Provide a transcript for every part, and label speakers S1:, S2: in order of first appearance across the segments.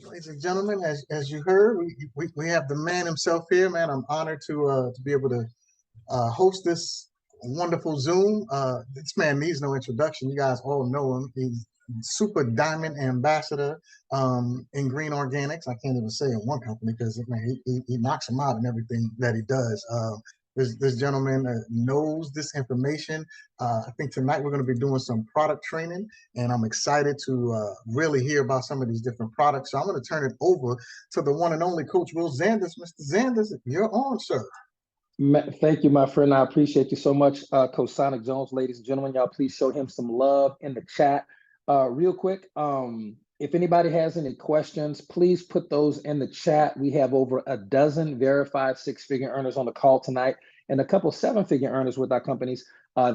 S1: Ladies and gentlemen, as you heard, we have the man himself here, man. I'm honored to be able to host this wonderful Zoom. This man needs no introduction. You guys all know him. He's super diamond ambassador in green organics. I can't even say in one company because man, he knocks them out in everything that he does. This gentleman knows this information. I think tonight we're going to be doing some product training, and I'm excited to really hear about some of these different products. So I'm going to turn it over to the one and only Coach Will Zanders. Mr. Zanders, you're on, sir.
S2: Thank you, my friend. I appreciate you so much, Coach Sonic Jones. Ladies and gentlemen, y'all please show him some love in the chat. Real quick, if anybody has any questions, please put those in the chat. We have over a dozen verified six-figure earners on the call tonight and a couple seven-figure earners with our companies.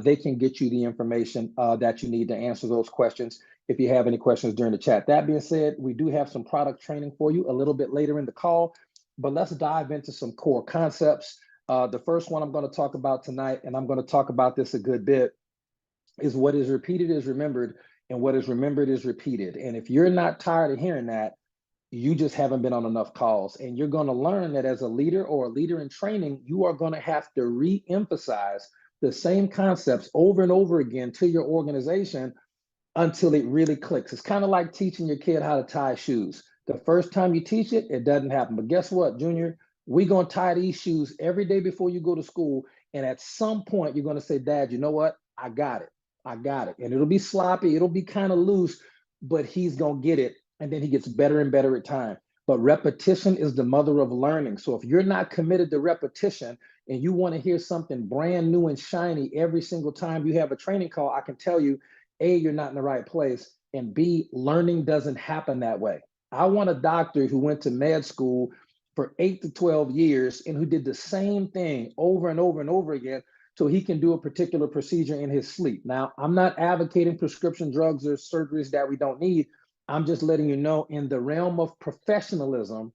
S2: They can get you the information that you need to answer those questions if you have any questions during the chat. That being said, we do have some product training for you a little bit later in the call, but let's dive into some core concepts. The first one I'm going to talk about tonight, and I'm going to talk about this a good bit, is what is repeated is remembered, and what is remembered is repeated. And if you're not tired of hearing that, you just haven't been on enough calls. And you're going to learn that as a leader or a leader in training, you are going to have to re-emphasize the same concepts over and over again to your organization until it really clicks. It's kind of like teaching your kid how to tie shoes. The first time you teach it, it doesn't happen. But guess what, Junior? We're going to tie these shoes every day before you go to school. And at some point, you're going to say, Dad, you know what? I got it. I got it. And it'll be sloppy. It'll be kind of loose, but he's going to get it. And then he gets better and better at time. But repetition is the mother of learning. So if you're not committed to repetition and you want to hear something brand new and shiny every single time you have a training call, I can tell you, A, you're not in the right place. And B, learning doesn't happen that way. I want a doctor who went to med school for 8 to 12 years and who did the same thing over and over and over again so he can do a particular procedure in his sleep. Now, I'm not advocating prescription drugs or surgeries that we don't need. I'm just letting you know in the realm of professionalism,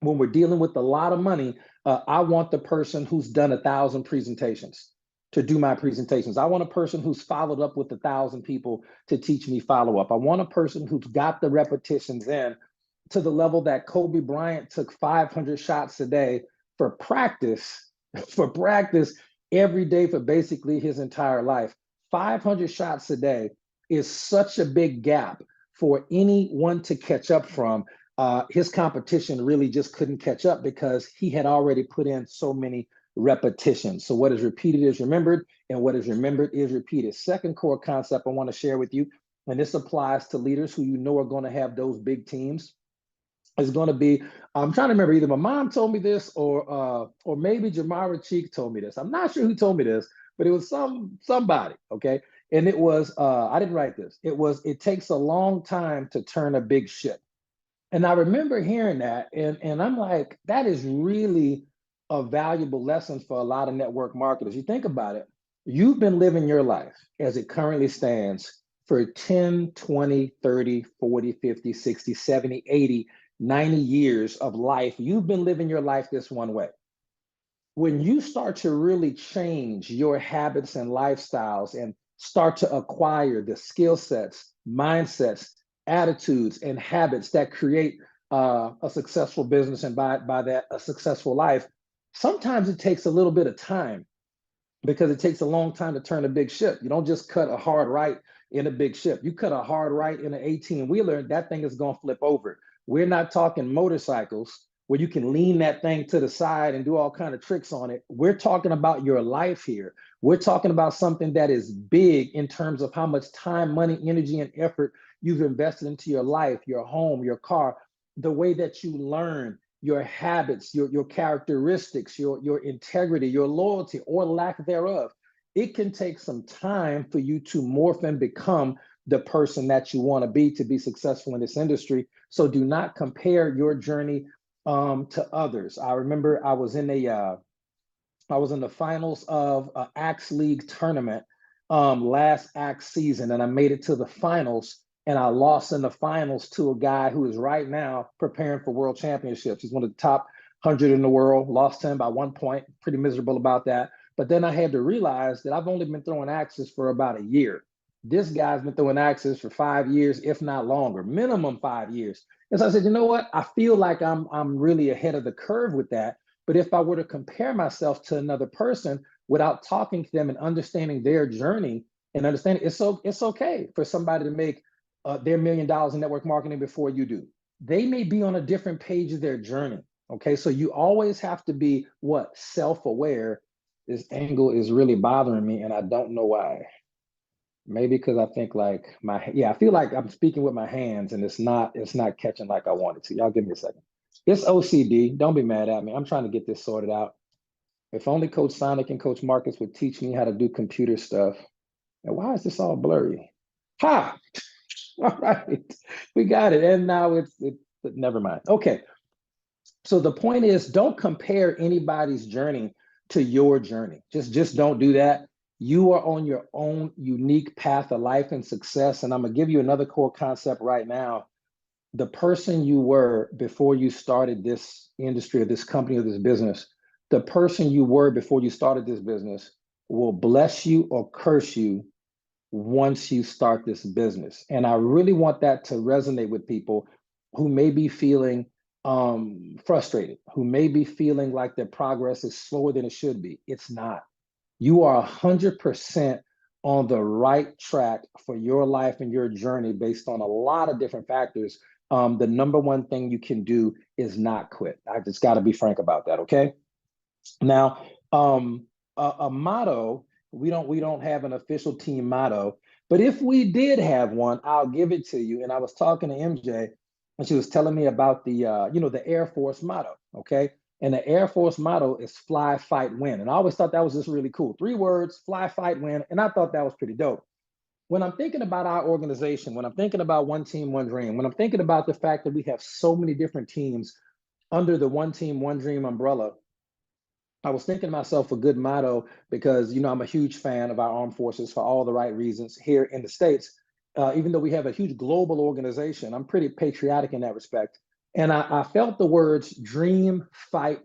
S2: when we're dealing with a lot of money, I want the person who's done 1,000 presentations to do my presentations. I want a person who's followed up with 1,000 people to teach me follow up. I want a person who's got the repetitions in to the level that Kobe Bryant took 500 shots a day for practice, for practice every day for basically his entire life. 500 shots a day is such a big gap for anyone to catch up from. His competition really just couldn't catch up because he had already put in so many repetitions. So what is repeated is remembered, and what is remembered is repeated. Second core concept I want to share with you, and this applies to leaders who you know are going to have those big teams, is going to be, I'm trying to remember, either my mom told me this or maybe Jamara Cheek told me this. I'm not sure who told me this, but it was somebody, okay? And it was, I didn't write this. It was, it takes a long time to turn a big ship. And I remember hearing that, and I'm like, that is really a valuable lesson for a lot of network marketers. You think about it, you've been living your life as it currently stands for 10, 20, 30, 40, 50, 60, 70, 80, 90 years of life. You've been living your life this one way. When you start to really change your habits and lifestyles and start to acquire the skill sets, mindsets, attitudes, and habits that create a successful business, and by that, a successful life, sometimes it takes a little bit of time because it takes a long time to turn a big ship. You don't just cut a hard right in a big ship. You cut a hard right in an 18-wheeler, that thing is going to flip over. We're not talking motorcycles where you can lean that thing to the side and do all kind of tricks on it. We're talking about your life here. We're talking about something that is big in terms of how much time, money, energy, and effort you've invested into your life, your home, your car, the way that you learn, your habits, your characteristics, your integrity, your loyalty, or lack thereof. It can take some time for you to morph and become the person that you want to be successful in this industry. So do not compare your journey to others. I remember I was in the finals of an Axe League tournament last Axe season, and I made it to the finals, and I lost in the finals to a guy who is right now preparing for world championships. He's one of the top 100 in the world, lost to him by 1 point, pretty miserable about that. But then I had to realize that I've only been throwing axes for about a year. This guy's been throwing axes for 5 years, if not longer, minimum 5 years. And so I said, you know what? I feel like I'm really ahead of the curve with that. But if I were to compare myself to another person without talking to them and understanding their journey and understanding, it's okay for somebody to make their $1 million in network marketing before you do. They may be on a different page of their journey. Okay, so you always have to be what? Self-aware. This angle is really bothering me, and I don't know why. Maybe because I think like I feel like I'm speaking with my hands and it's not catching like I wanted to. Y'all give me a second. It's OCD. Don't be mad at me. I'm trying to get this sorted out. If only Coach Sonic and Coach Marcus would teach me how to do computer stuff. And why is this all blurry? Ha! All right, we got it. And now it's never mind. Okay. So the point is, don't compare anybody's journey to your journey. Just don't do that. You are on your own unique path of life and success. And I'm going to give you another core concept right now. The person you were before you started this industry or this company or this business, the person you were before you started this business will bless you or curse you once you start this business. And I really want that to resonate with people who may be feeling frustrated, who may be feeling like their progress is slower than it should be. It's not. You are 100% on the right track for your life and your journey based on a lot of different factors. The number one thing you can do is not quit. I just got to be frank about that. Okay. Now, a motto, we don't have an official team motto, but if we did have one, I'll give it to you. And I was talking to MJ and she was telling me about the the Air Force motto. Okay. And the Air Force motto is fly, fight, win. And I always thought that was just really cool. 3 words, fly, fight, win. And I thought that was pretty dope. When I'm thinking about our organization, when I'm thinking about One Team, One Dream, when I'm thinking about the fact that we have so many different teams under the One Team, One Dream umbrella, I was thinking to myself a good motto because, I'm a huge fan of our armed forces for all the right reasons here in the States. Even though we have a huge global organization, I'm pretty patriotic in that respect. And I felt the words dream, fight,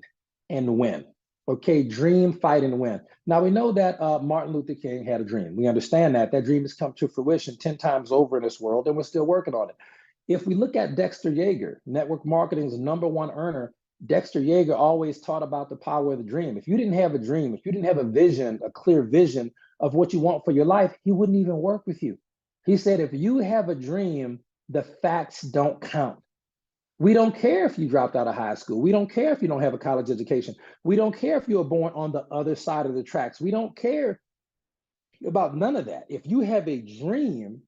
S2: and win. Okay, dream, fight, and win. Now we know that Martin Luther King had a dream. We understand that. That dream has come to fruition 10 times over in this world, and we're still working on it. If we look at Dexter Yeager, network marketing's #1 earner, Dexter Yeager always taught about the power of the dream. If you didn't have a dream, if you didn't have a vision, a clear vision of what you want for your life, he wouldn't even work with you. He said, if you have a dream, the facts don't count. We don't care if you dropped out of high school. We don't care if you don't have a college education. We don't care if you were born on the other side of the tracks. We don't care about none of that. If you have a dream,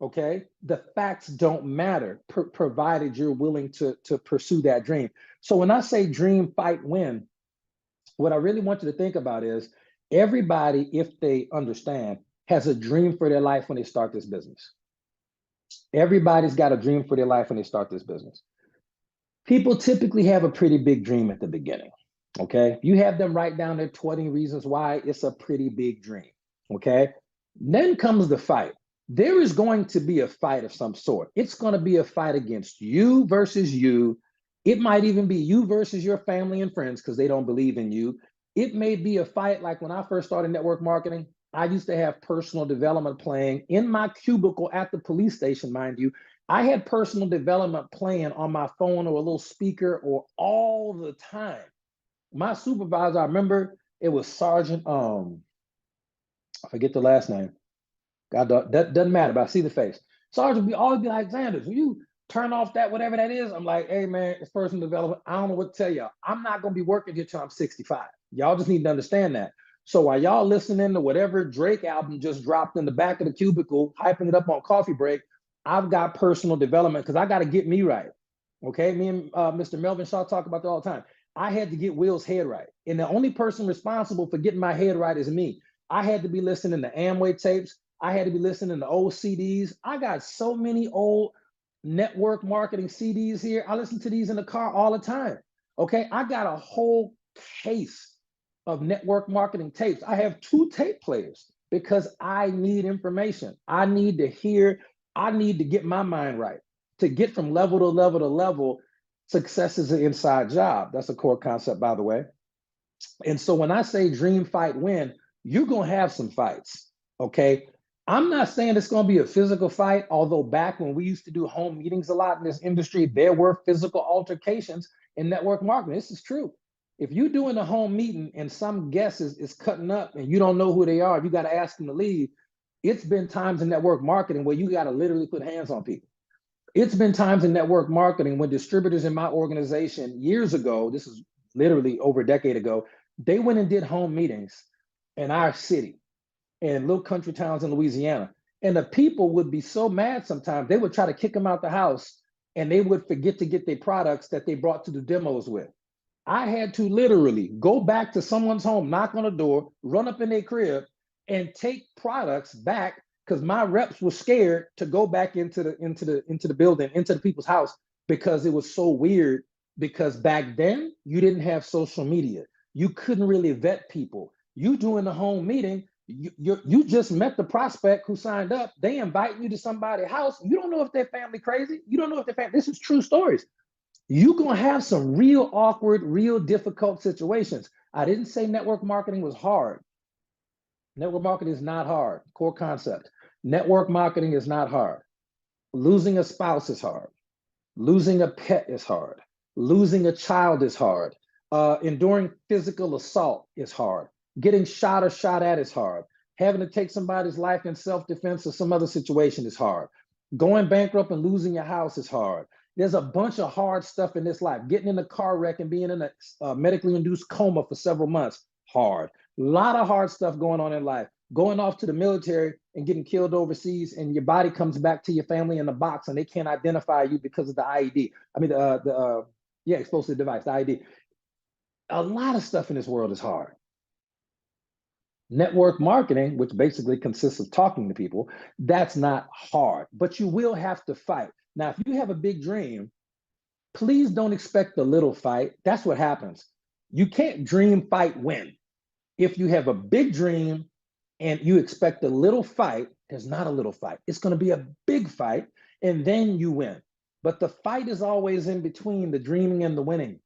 S2: okay, the facts don't matter, provided you're willing to pursue that dream. So when I say dream, fight, win, what I really want you to think about is everybody, if they understand, has a dream for their life when they start this business. Everybody's got a dream for their life when they start this business. People typically have a pretty big dream at the beginning, okay? You have them write down their 20 reasons why it's a pretty big dream, okay? Then comes the fight. There is going to be a fight of some sort. It's going to be a fight against you versus you. It might even be you versus your family and friends because they don't believe in you. It may be a fight like when I first started network marketing, I used to have personal development playing in my cubicle at the police station, mind you. I had personal development playing on my phone or a little speaker or all the time. My supervisor, I remember it was Sergeant, I forget the last name. God, that doesn't matter, but I see the face. Sergeant would always be like, Xanders, will you turn off that, whatever that is? I'm like, hey man, it's personal development. I don't know what to tell y'all. I'm not gonna be working here till I'm 65. Y'all just need to understand that. So while y'all listening to whatever Drake album just dropped in the back of the cubicle, hyping it up on coffee break, I've got personal development because I got to get me right. Okay, me and Mr. Melvin Shaw talk about that all the time. I had to get Will's head right. And the only person responsible for getting my head right is me. I had to be listening to Amway tapes. I had to be listening to old CDs. I got so many old network marketing CDs here. I listen to these in the car all the time. Okay, I got a whole case of network marketing tapes. I have 2 tape players because I need information. I need to hear, I need to get my mind right. To get from level to level to level, success is an inside job. That's a core concept, by the way. And so when I say dream, fight, win, you're going to have some fights, okay? I'm not saying it's going to be a physical fight, although back when we used to do home meetings a lot in this industry, there were physical altercations in network marketing. This is true. If you're doing a home meeting and some guest is cutting up and you don't know who they are, you got to ask them to leave. It's been times in network marketing where you got to literally put hands on people. It's been times in network marketing when distributors in my organization years ago, this is literally over a decade ago, they went and did home meetings in our city and little country towns in Louisiana. And the people would be so mad sometimes, they would try to kick them out the house and they would forget to get their products that they brought to the demos with. I had to literally go back to someone's home, knock on the door, run up in their crib, and take products back because my reps were scared to go back into the building, into the people's house, because it was so weird. Because back then you didn't have social media, you couldn't really vet people. You doing the home meeting, you just met the prospect who signed up. They invite you to somebody's house. You don't know if their family crazy. You don't know if their family. This is true stories. You're going to have some real awkward, real difficult situations. I didn't say network marketing was hard. Network marketing is not hard. Core concept. Network marketing is not hard. Losing a spouse is hard. Losing a pet is hard. Losing a child is hard. Enduring physical assault is hard. Getting shot or shot at is hard. Having to take somebody's life in self-defense or some other situation is hard. Going bankrupt and losing your house is hard. There's a bunch of hard stuff in this life. Getting in a car wreck and being in a medically induced coma for several months, hard. A lot of hard stuff going on in life. Going off to the military and getting killed overseas, and your body comes back to your family in a box, and they can't identify you because of the IED. I mean, explosive device, the IED. A lot of stuff in this world is hard. Network marketing, which basically consists of talking to people, that's not hard, but you will have to fight. Now, if you have a big dream, please don't expect a little fight. That's what happens. You can't dream, fight, win. If you have a big dream and you expect a little fight, there's not a little fight. It's going to be a big fight, and then you win. But the fight is always in between the dreaming and the winning.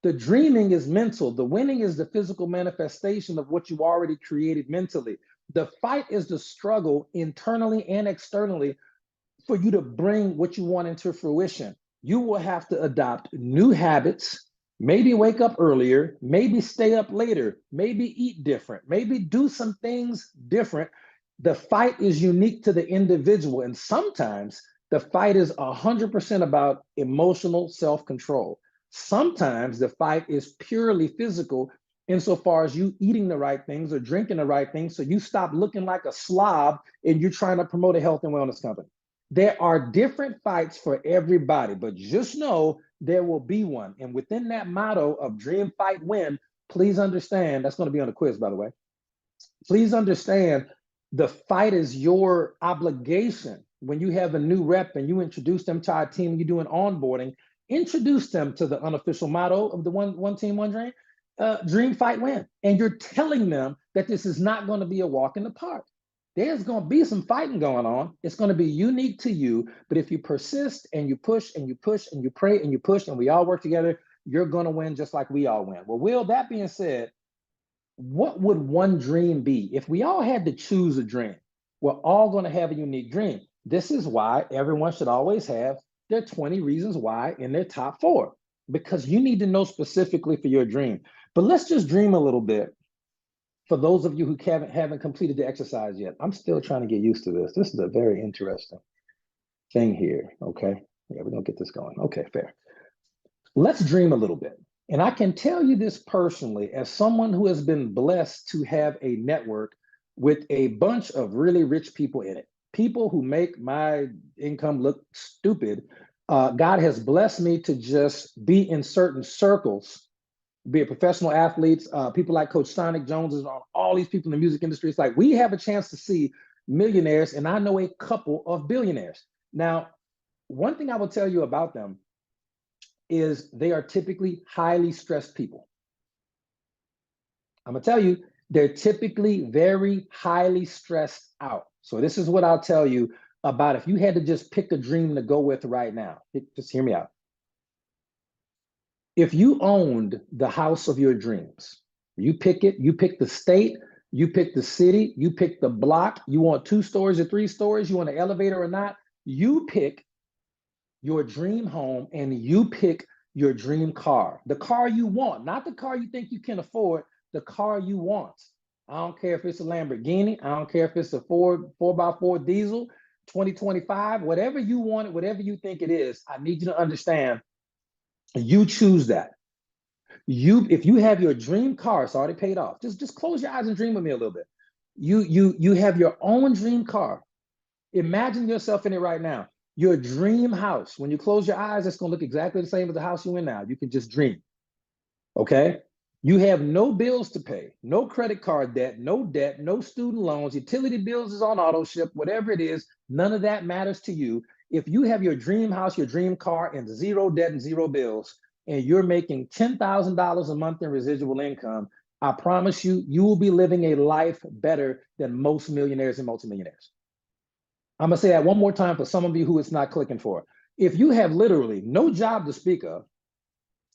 S2: The dreaming is mental. The winning is the physical manifestation of what you already created mentally. The fight is the struggle internally and externally for you to bring what you want into fruition. You will have to adopt new habits, maybe wake up earlier, maybe stay up later, maybe eat different, maybe do some things different. The fight is unique to the individual. And sometimes the fight is 100% about emotional self-control. Sometimes the fight is purely physical insofar as you eating the right things or drinking the right things. So you stop looking like a slob and you're trying to promote a health and wellness company. There are different fights for everybody, but just know there will be one. And within that motto of dream, fight, win, please understand, that's going to be on the quiz, by the way. Please understand the fight is your obligation. When you have a new rep and you introduce them to our team, you're doing onboarding, introduce them to the unofficial motto of the one team, one dream, dream, fight, win. And you're telling them that this is not going to be a walk in the park. There's going to be some fighting going on. It's going to be unique to you. But if you persist and you push and you push and you pray and you push and we all work together, you're going to win just like we all win. Well, Will, that being said, what would one dream be? If we all had to choose a dream, we're all going to have a unique dream. This is why everyone should always have their 20 reasons why in their top 4, because you need to know specifically for your dream. But let's just dream a little bit. For those of you who haven't completed the exercise yet, I'm still trying to get used to this. This is a very interesting thing here, okay? Yeah, we're gonna get this going. Okay, fair. Let's dream a little bit. And I can tell you this personally, as someone who has been blessed to have a network with a bunch of really rich people in it, people who make my income look stupid. God has blessed me to just be in certain circles, be it professional athletes, people like Coach Sonic Jones, is on all these people in the music industry. It's like we have a chance to see millionaires, and I know a couple of billionaires. Now, one thing I will tell you about them is they are typically highly stressed people. I'm gonna tell you, they're typically very highly stressed out. So this is what I'll tell you about if you had to just pick a dream to go with right now. Just hear me out. If you owned the house of your dreams, you pick it, you pick the state, You pick the city, you pick the block, you want 2 stories or 3 stories, you want an elevator or not. You pick your dream home and you pick your dream car, the car you want, not the car you think you can afford, the car you want. I don't care if it's a Lamborghini. I don't care if it's a 4x4 diesel, 2025, whatever you want, whatever you think it is. I need you to understand, you choose that. If you have your dream car, it's already paid off. Just close your eyes and dream with me a little bit. You have your own dream car. Imagine yourself in it right now. Your dream house. When you close your eyes, it's going to look exactly the same as the house you're in now. You can just dream. Okay? You have no bills to pay, no credit card debt, no student loans, utility bills is on auto ship, whatever it is, none of that matters to you. If you have your dream house, your dream car, and zero debt and zero bills, and you're making $10,000 a month in residual income, I promise you, you will be living a life better than most millionaires and multimillionaires. I'm gonna say that one more time for some of you who it's not clicking for. If you have literally no job to speak of,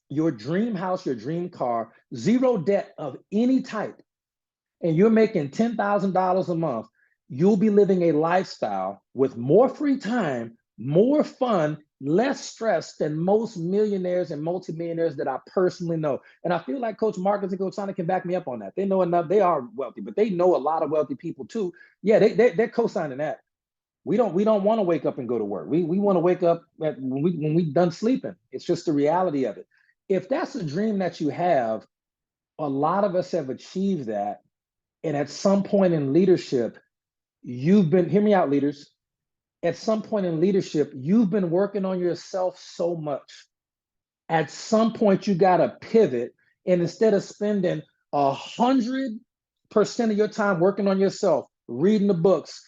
S2: your dream house, your dream car, zero debt of any type, and you're making $10,000 a month, you'll be living a lifestyle with more free time, more fun, less stress than most millionaires and multimillionaires that I personally know. And I feel like Coach Marcus and Coach Sonic can back me up on that. They know enough, they are wealthy, but they know a lot of wealthy people too. Yeah, they're co-signing that. We don't want to wake up and go to work. We want to wake up when we done sleeping. It's just the reality of it. If that's a dream that you have, a lot of us have achieved that. And at some point in leadership, hear me out, leaders. At some point in leadership, you've been working on yourself so much. At some point, you got to pivot. And instead of spending 100% of your time working on yourself, reading the books,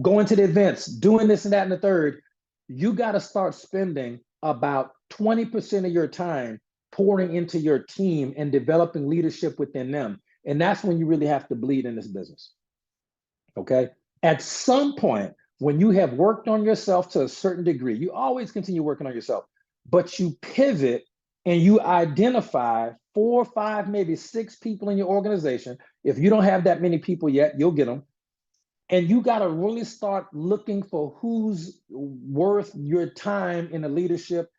S2: going to the events, doing this and that and the third, you got to start spending about 20% of your time pouring into your team and developing leadership within them. And that's when you really have to bleed in this business. Okay? At some point, when you have worked on yourself to a certain degree, you always continue working on yourself, but you pivot and you identify 4, 5, maybe 6 people in your organization. If you don't have that many people yet, you'll get them. And you got to really start looking for who's worth your time in the leadership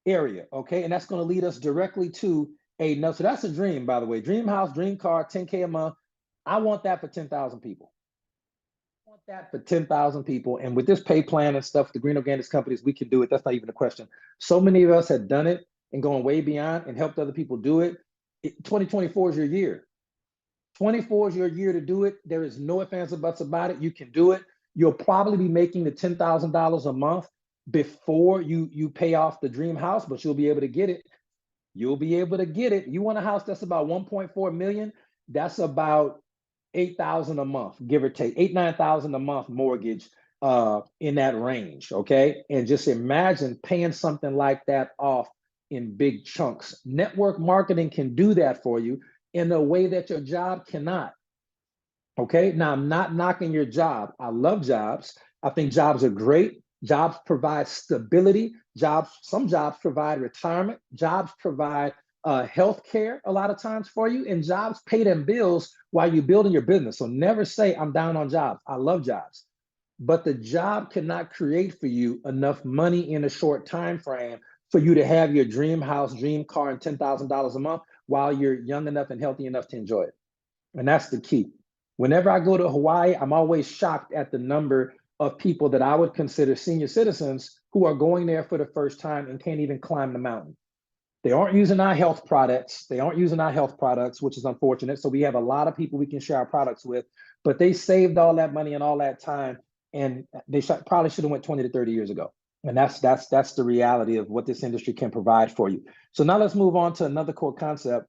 S2: area, okay? And that's going to lead us directly to so that's a dream, by the way. Dream house, dream car, 10K a month. I want that for 10,000 people. I want that for 10,000 people. And with this pay plan and stuff, the Green Organics companies, we can do it. That's not even a question. So many of us have done it and gone way beyond and helped other people do it. 2024 is your year. 24 is your year to do it. There is no ifs, ands, or buts about it. You can do it. You'll probably be making the $10,000 a month before you pay off the dream house, but you'll be able to get it. You'll be able to get it. You want a house that's about 1.4 million, that's about 8,000 a month, give or take, 9,000 a month mortgage in that range, okay? And just imagine paying something like that off in big chunks. Network marketing can do that for you in a way that your job cannot. Okay, now I'm not knocking your job. I love jobs. I think jobs are great. Jobs provide stability. Some jobs provide retirement. Jobs provide health care a lot of times for you, and jobs pay them bills while you're building your business. So never say I'm down on jobs. I love jobs. But the job cannot create for you enough money in a short time frame for you to have your dream house, dream car, and $10,000 a month while you're young enough and healthy enough to enjoy it. And that's the key. Whenever I go to Hawaii, I'm always shocked at the number of people that I would consider senior citizens who are going there for the first time and can't even climb the mountain. They aren't using our health products. Which is unfortunate. So we have a lot of people we can share our products with, but they saved all that money and all that time, and they probably should have went 20 to 30 years ago. And that's the reality of what this industry can provide for you. So now let's move on to another core concept.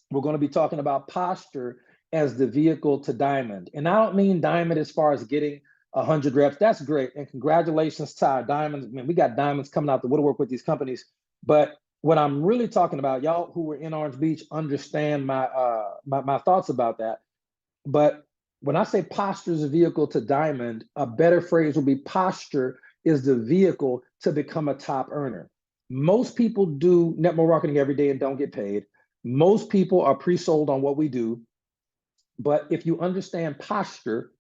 S2: We're going to be talking about posture as the vehicle to diamond. And I don't mean diamond as far as getting 100 reps. That's great. And congratulations to our diamonds. Man, we got diamonds coming out the woodwork with these companies. But what I'm really talking about, y'all who were in Orange Beach understand my thoughts about that. But when I say posture is a vehicle to diamond, a better phrase will be posture is the vehicle to become a top earner. Most people do network marketing every day and don't get paid. Most people are pre-sold on what we do. But if you understand posture,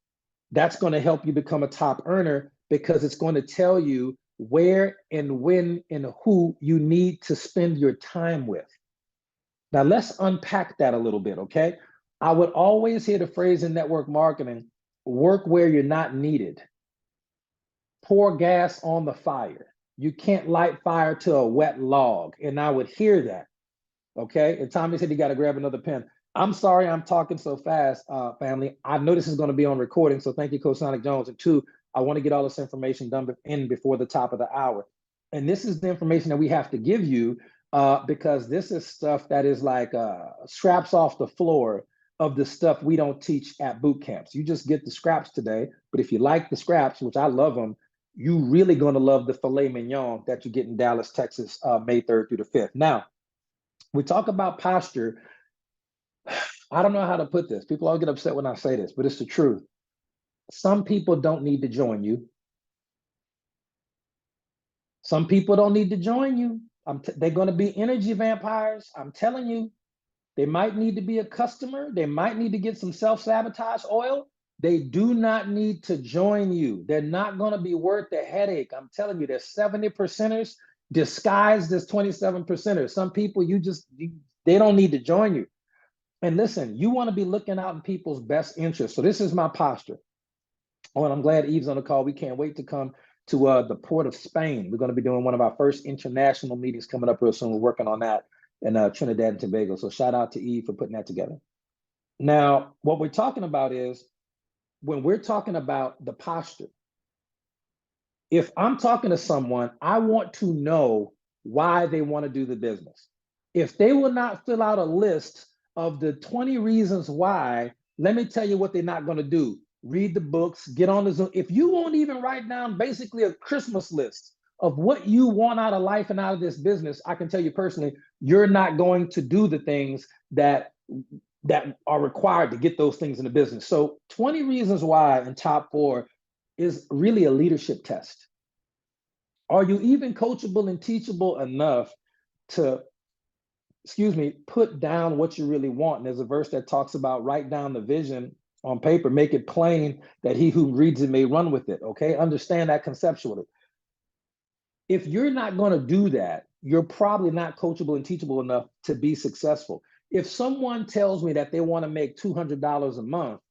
S2: that's going to help you become a top earner, because it's going to tell you where and when and who you need to spend your time with. Now, let's unpack that a little bit, okay? I would always hear the phrase in network marketing, work where you're not needed. Pour gas on the fire. You can't light fire to a wet log. And I would hear that, okay? And Tommy said he got to grab another pen. I'm sorry I'm talking so fast, family. I know this is going to be on recording, so thank you, Coach Sonic Jones. And two, I want to get all this information done in before the top of the hour. And this is the information that we have to give you, because this is stuff that is like scraps off the floor of the stuff we don't teach at boot camps. You just get the scraps today, but if you like the scraps, which I love them, you really going to love the filet mignon that you get in Dallas, Texas, May 3rd through the 5th. Now, we talk about posture. I don't know how to put this. People all get upset when I say this, but it's the truth. Some people don't need to join you. Some people don't need to join you. They're going to be energy vampires. I'm telling you, they might need to be a customer. They might need to get some self-sabotage oil. They do not need to join you. They're not going to be worth the headache. I'm telling you, there's 70 percenters disguised as 27 percenters. Some people, they don't need to join you. And listen, you want to be looking out in people's best interest. So this is my posture. Oh, and I'm glad Eve's on the call. We can't wait to come to the port of Spain. We're going to be doing one of our first international meetings coming up real soon. We're working on that in Trinidad and Tobago. So shout out to Eve for putting that together. Now, what we're talking about is, when we're talking about the posture, if I'm talking to someone, I want to know why they want to do the business. If they will not fill out a list of the 20 reasons why, let me tell you what they're not going to do. Read the books, get on the Zoom. If you won't even write down basically a Christmas list of what you want out of life and out of this business, I can tell you personally, you're not going to do the things that are required to get those things in the business. So 20 reasons why in top 4 is really a leadership test. Are you even coachable and teachable enough to, put down what you really want? And there's a verse that talks about write down the vision on paper, make it plain that he who reads it may run with it, okay? Understand that conceptually. If you're not gonna do that, you're probably not coachable and teachable enough to be successful. If someone tells me that they wanna make $200 a month,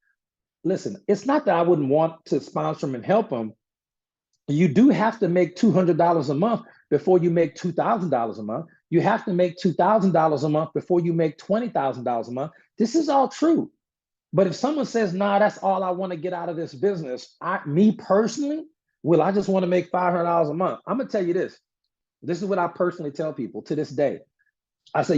S2: listen, it's not that I wouldn't want to sponsor them and help them. You do have to make $200 a month before you make $2,000 a month. You have to make $2,000 a month before you make $20,000 a month. This is all true. But if someone says, nah, that's all I want to get out of this business, me personally, I just want to make $500 a month. I'm going to tell you this. This is what I personally tell people to this day. I say,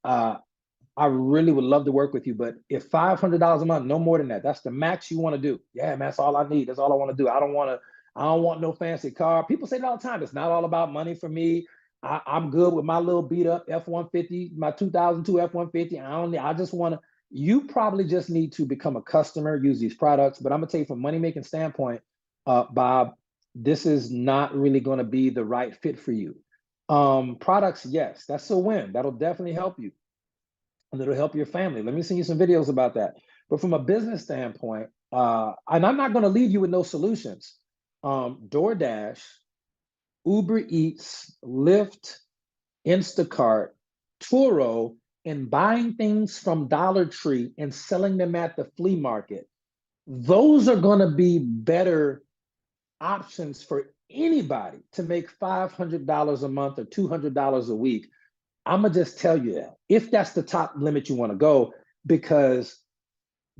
S2: I really would love to work with you, but if $500 a month, no more than that, that's the max you want to do. Yeah, man, that's all I need. That's all I want to do. I don't want no fancy car. People say it all the time. It's not all about money for me. I'm good with my little beat up F-150, my 2002 F-150. I just want to. You probably just need to become a customer, use these products. But I'm gonna tell you, from money making standpoint, Bob, this is not really going to be the right fit for you. Products, yes, that's a win. That'll definitely help you, and it'll help your family. Let me send you some videos about that. But from a business standpoint, and I'm not going to leave you with no solutions. DoorDash, Uber Eats, Lyft, Instacart, Turo, and buying things from Dollar Tree and selling them at the flea market. Those are going to be better options for anybody to make $500 a month or $200 a week. I'm going to just tell you that, if that's the top limit you want to go, because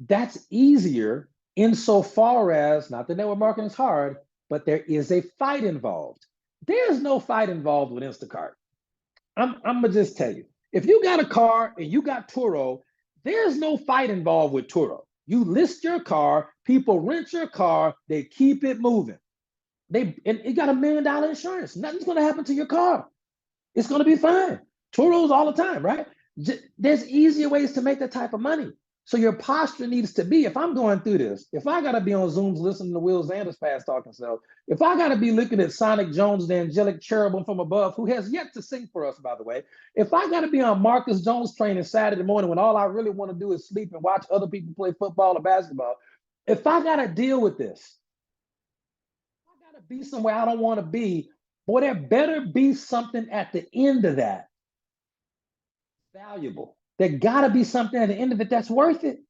S2: that's easier insofar as, not that network marketing is hard, but there is a fight involved. There's no fight involved with Instacart. I'm going to just tell you, if you got a car and you got Turo, there's no fight involved with Turo. You list your car, people rent your car, they keep it moving. And it got $1 million insurance. Nothing's going to happen to your car. It's going to be fine. Turo's all the time, right? There's easier ways to make that type of money. So your posture needs to be, if I'm going through this, if I got to be on Zooms listening to Will Zanders fast talking self, if I got to be looking at Sonic Jones, the angelic cherubim from above, who has yet to sing for us, by the way, if I got to be on Marcus Jones training Saturday morning when all I really want to do is sleep and watch other people play football or basketball, if I got to deal with this, I got to be somewhere I don't want to be, boy, there better be something at the end of that valuable. There got to be something at the end of it that's worth it,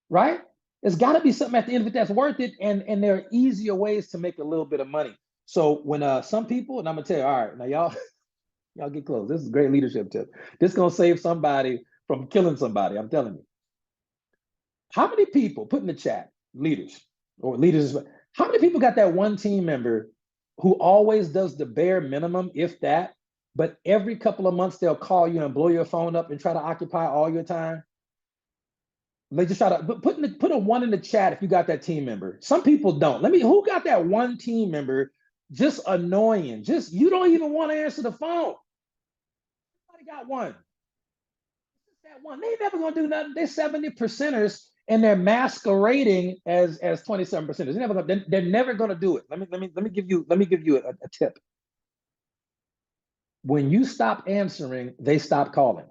S2: right? There's got to be something at the end of it that's worth it, and there are easier ways to make a little bit of money. So when some people, and I'm gonna tell you, all right, now y'all get close. This is a great leadership tip. This is gonna save somebody from killing somebody. I'm telling you. How many people, put in the chat, leaders, how many people got that one team member who always does the bare minimum, if that, but every couple of months they'll call you and blow your phone up and try to occupy all your time? They just try to put a one in the chat if you got that team member. Some people don't. Who got that one team member just annoying? Just you don't even want to answer the phone. Everybody got one. That one. They ain't never gonna do nothing. They're 70%ers and they're masquerading as 27%ers. They're never gonna do it. Let me give you a tip. When you stop answering, they stop calling.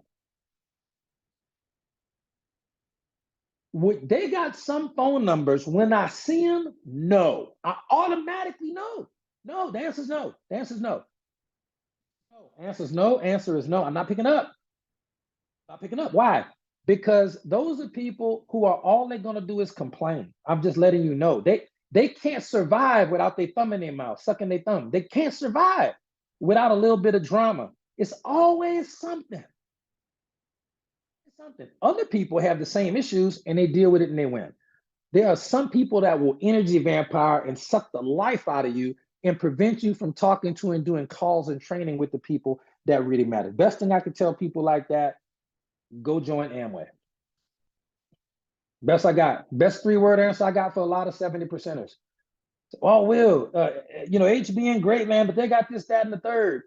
S2: They got some phone numbers. When I see them, no. I automatically know. No, the answer is no. The answer is no. No, answer is no. Answer is no. I'm not picking up. Not picking up. Why? Because those are people who are all they're gonna do is complain. I'm just letting you know. They can't survive without their thumb in their mouth, sucking their thumb. They can't survive without a little bit of drama. It's always something. Other people have the same issues and they deal with it and they win. There are some people that will energy vampire and suck the life out of you and prevent you from talking to and doing calls and training with the people that really matter. Best thing I could tell people like that, go join Amway. Best 3-word answer I got for a lot of 70%ers. Oh, Will, HBN great, man, but they got this, that, and the third.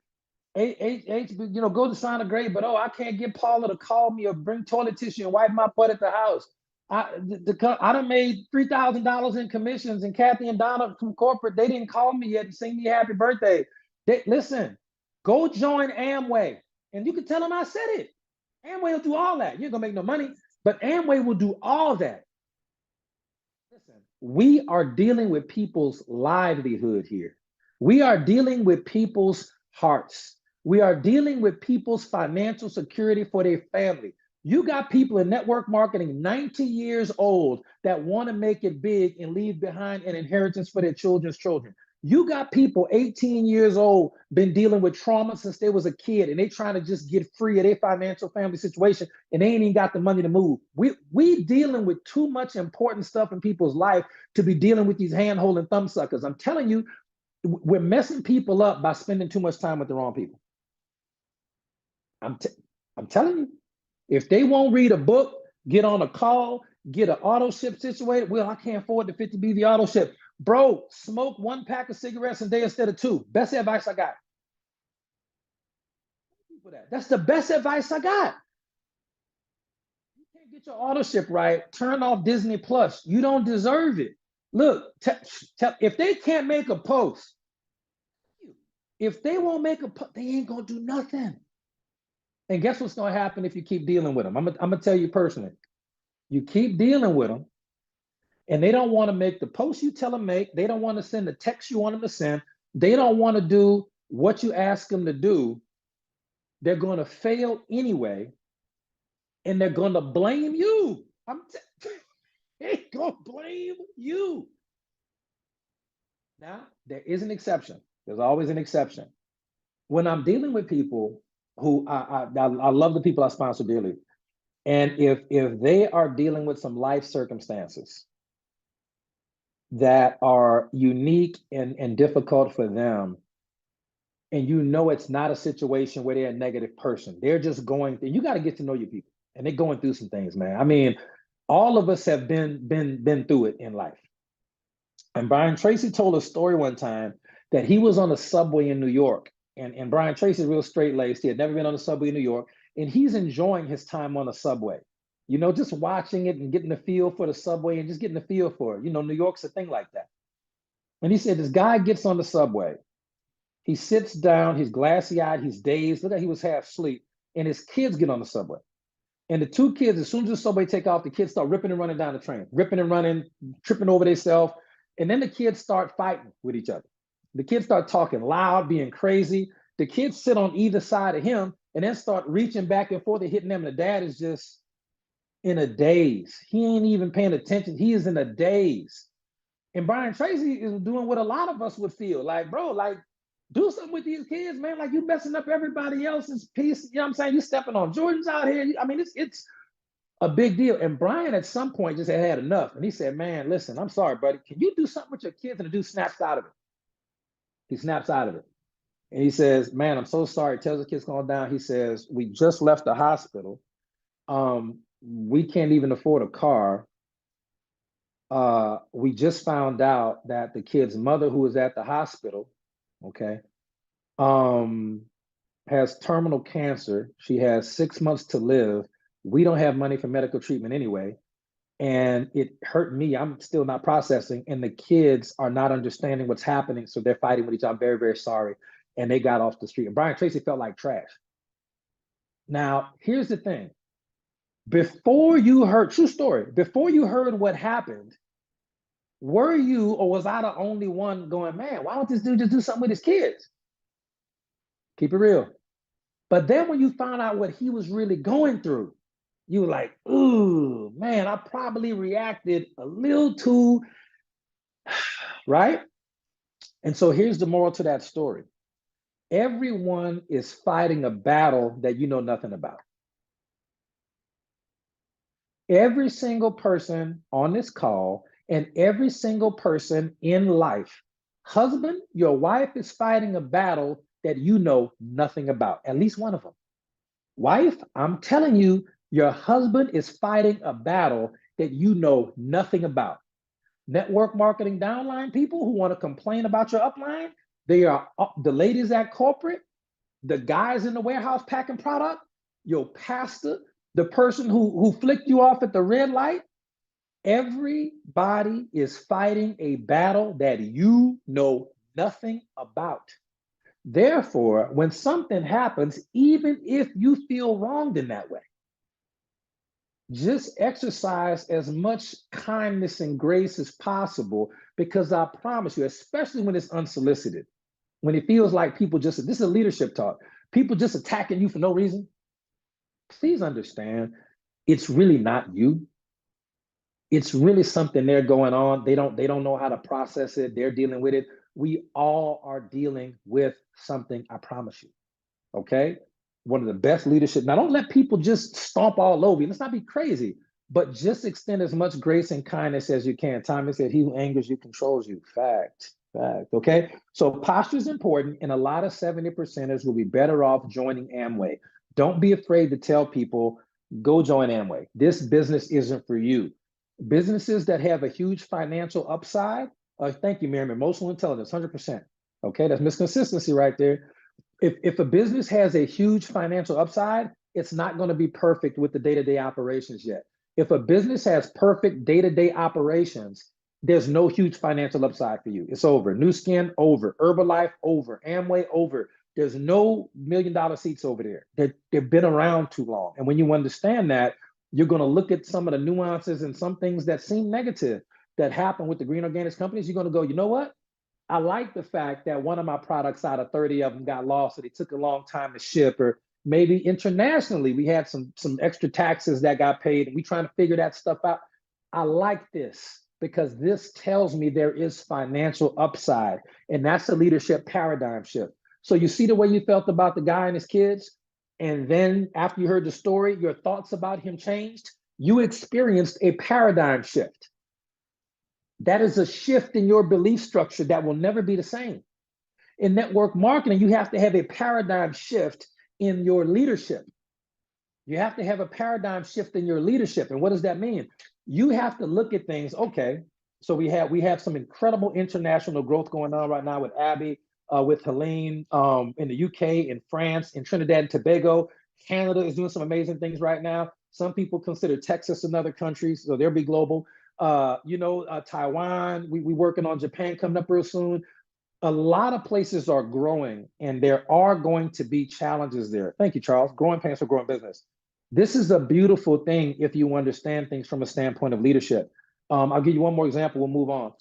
S2: Go to Sonic great, but I can't get Paula to call me or bring toilet tissue and wipe my butt at the house. I done made $3,000 in commissions, and Kathy and Donna from corporate, they didn't call me yet and sing me happy birthday. Listen, go join Amway, and you can tell them I said it. Amway will do all that. You're gonna make no money, but Amway will do all that. Listen, we are dealing with people's livelihood here. We are dealing with people's hearts. We are dealing with people's financial security for their family. You got people in network marketing 90 years old that want to make it big and leave behind an inheritance for their children's children. You got people 18 years old, been dealing with trauma since they was a kid, and they trying to just get free of their financial family situation, and they ain't even got the money to move. We dealing with too much important stuff in people's life to be dealing with these hand-holding thumb suckers. I'm telling you, we're messing people up by spending too much time with the wrong people. I'm telling you, if they won't read a book, get on a call, get an auto ship situated, well, I can't afford the 50 BV auto ship. Bro, smoke 1 pack of cigarettes a day instead of 2. Best advice I got. That's the best advice I got. You can't get your auto ship right, turn off Disney Plus. You don't deserve it. Look, if they can't make a post, if they won't make a post, they ain't gonna do nothing. And guess what's gonna happen if you keep dealing with them? I'm gonna tell you personally. You keep dealing with them, and they don't want to make the post you tell them make. They don't want to send the text you want them to send. They don't want to do what you ask them to do. They're gonna fail anyway, and they're gonna blame you. They're gonna blame you. Now, there is an exception. There's always an exception. When I'm dealing with people who I love the people I sponsor dearly, and if they are dealing with some life circumstances that are unique and difficult for them, and it's not a situation where they're a negative person, they're just going through, you got to get to know your people, and they're going through some things, man. I mean, all of us have been through it in life. And Brian Tracy told a story one time that he was on a subway in New York, and Brian Tracy is real straight-laced. He had never been on a subway in New York, and he's enjoying his time on the subway. you know, just watching it and getting the feel for the subway and just getting the feel for it. You know, New York's a thing like that. And he said, this guy gets on the subway. He sits down, he's glassy eyed, he's dazed. Look like he was half asleep. And his kids get on the subway. And the two kids, as soon as the subway take off, the kids start ripping and running down the train, ripping and running, tripping over themselves. And then the kids start fighting with each other. The kids start talking loud, being crazy. The kids sit on either side of him and then start reaching back and forth and hitting them. And the dad is just in a daze. He ain't even paying attention. He is in a daze. And Brian Tracy is doing what a lot of us would feel like, bro, like, do something with these kids, man. Like, you messing up everybody else's piece. You know what I'm saying? You stepping on Jordans out here. I mean, it's a big deal. And Brian at some point just had enough. And he said, man, listen, I'm sorry, buddy. Can you do something with your kids? And the dude snaps out of it. He snaps out of it. And he says, man, I'm so sorry. Tells the kids going down. He says, we just left the hospital. We can't even afford a car. We just found out that the kid's mother, who was at the hospital, okay, has terminal cancer. She has 6 months to live. We don't have money for medical treatment anyway. And it hurt me. I'm still not processing. And the kids are not understanding what's happening. So they're fighting with each other. I'm very, very sorry. And they got off the street. And Brian Tracy felt like trash. Now, here's the thing. Before you heard, true story, before you heard what happened, were you or was I the only one going, man, why don't this dude just do something with his kids? Keep it real. But then when you found out what he was really going through, you were like, ooh, man, I probably reacted a little too, right? And so here's the moral to that story. Everyone is fighting a battle that you know nothing about. Every single person on this call and every single person in life, husband, your wife is fighting a battle that you know nothing about, at least one of them. Wife, I'm telling you, your husband is fighting a battle that you know nothing about. Network marketing downline people who want to complain about your upline, they are the ladies at corporate, the guys in the warehouse packing product, your pastor, the person who flicked you off at the red light. Everybody is fighting a battle that you know nothing about. Therefore, when something happens, even if you feel wronged in that way, just exercise as much kindness and grace as possible, because I promise you, especially when it's unsolicited, when it feels like people just, this is a leadership talk, people just attacking you for no reason, please understand, it's really not you. It's really something they're going on. They don't know how to process it. They're dealing with it. We all are dealing with something, I promise you. Okay? One of the best leadership. Now, don't let people just stomp all over you. Let's not be crazy, but just extend as much grace and kindness as you can. Thomas said, he who angers you controls you. Fact. Okay? So posture is important, and a lot of 70%ers will be better off joining Amway. Don't be afraid to tell people, go join Amway. This business isn't for you. Businesses that have a huge financial upside, thank you, Miriam, emotional intelligence, 100%. Okay, that's misconsistency right there. If a business has a huge financial upside, it's not going to be perfect with the day-to-day operations yet. If a business has perfect day-to-day operations, there's no huge financial upside for you. It's over. Nu Skin, over. Herbalife, over. Amway, over. There's no $1 million seats over there. They've been around too long. And when you understand that, you're going to look at some of the nuances and some things that seem negative that happen with the green organics companies. You're going to go, you know what? I like the fact that one of my products out of 30 of them got lost, so they took a long time to ship, or maybe internationally we had some extra taxes that got paid and we trying to figure that stuff out. I like this because this tells me there is financial upside, and that's a leadership paradigm shift. So you see the way you felt about the guy and his kids, and then after you heard the story, your thoughts about him changed. You experienced a paradigm shift. That is a shift in your belief structure that will never be the same. In network marketing, you have to have a paradigm shift in your leadership. You have to have a paradigm shift in your leadership. And what does that mean? You have to look at things, okay, so we have some incredible international growth going on right now with Abby, with Helene in the UK, in France, in Trinidad and Tobago. Canada is doing some amazing things right now. Some people consider Texas another country, so they'll be global. Taiwan, we working on Japan coming up real soon. A lot of places are growing, and there are going to be challenges there. Thank you, Charles. Growing pains for growing business. This is a beautiful thing if you understand things from a standpoint of leadership. I'll give you one more example. We'll move on.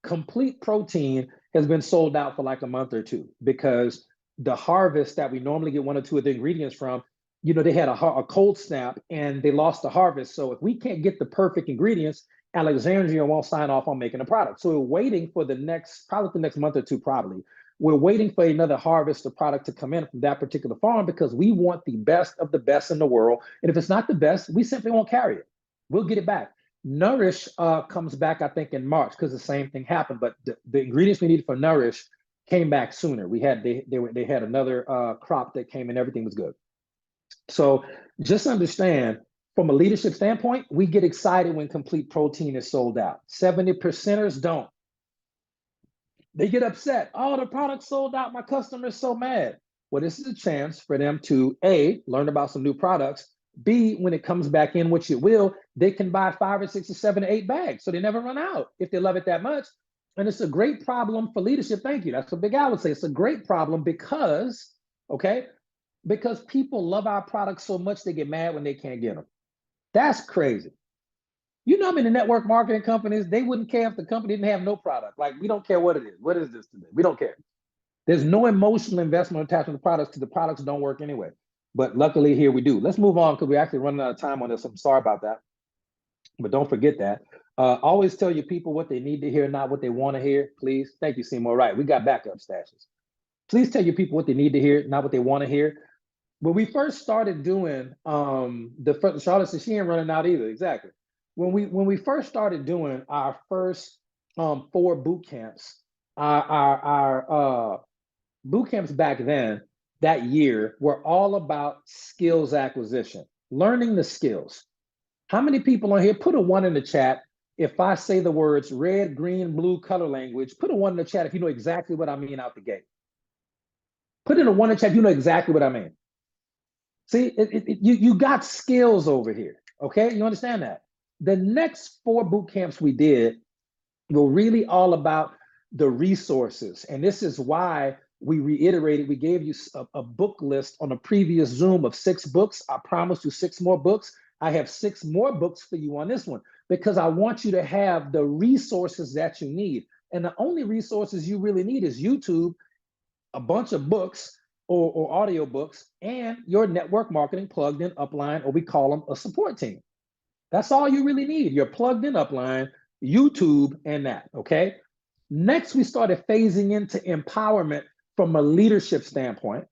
S2: Complete Protein has been sold out for like a month or two because the harvest that we normally get one or two of the ingredients from, they had a cold snap and they lost the harvest. So if we can't get the perfect ingredients, Alexandria won't sign off on making a product. So we're waiting for probably the next month or two, probably. We're waiting for another harvest of product to come in from that particular farm because we want the best of the best in the world. And if it's not the best, we simply won't carry it. We'll get it back. Nourish comes back, I think, in March because the same thing happened. But the ingredients we needed for Nourish came back sooner. They had another crop that came and everything was good. So just understand, from a leadership standpoint, we get excited when Complete Protein is sold out. 70%ers don't. They get upset. Oh, the product's sold out. My customer's so mad. Well, this is a chance for them to, A, learn about some new products. B, when it comes back in, which it will, they can buy 5 or 6 or 7 or 8 bags. So they never run out if they love it that much. And it's a great problem for leadership. Thank you. That's what Big Al would say. It's a great problem because people love our products so much they get mad when they can't get them. That's crazy. I mean, the network marketing companies, they wouldn't care if the company didn't have no product. Like, we don't care what it is. What is this today? We don't care. There's no emotional investment attached to the products because the products don't work anyway. But luckily here we do. Let's move on because we're actually running out of time on this. I'm sorry about that. But don't forget that. Always tell your people what they need to hear, not what they want to hear, please. Thank you, Seymour. Right, we got backup stashes. Please tell your people what they need to hear, not what they want to hear. When we first started doing Charlotte said she ain't running out either. Exactly. When we first started doing our first 4 boot camps, our boot camps back then, that year, were all about skills acquisition, learning the skills. How many people on here, put a 1 in the chat if I say the words red, green, blue color language? Put a 1 in the chat if you know exactly what I mean out the gate. Put in a 1 in the chat if you know exactly what I mean. See, you got skills over here, okay? You understand that? The next 4 boot camps we did were really all about the resources. And this is why we reiterated, we gave you a book list on a previous Zoom of 6 books. I promised you 6 more books. I have 6 more books for you on this one because I want you to have the resources that you need. And the only resources you really need is YouTube, a bunch of books or audio books, and your network marketing plugged in upline, or we call them a support team. That's all you really need. Your plugged in upline, YouTube, and that, okay? Next, we started phasing into empowerment from a leadership standpoint.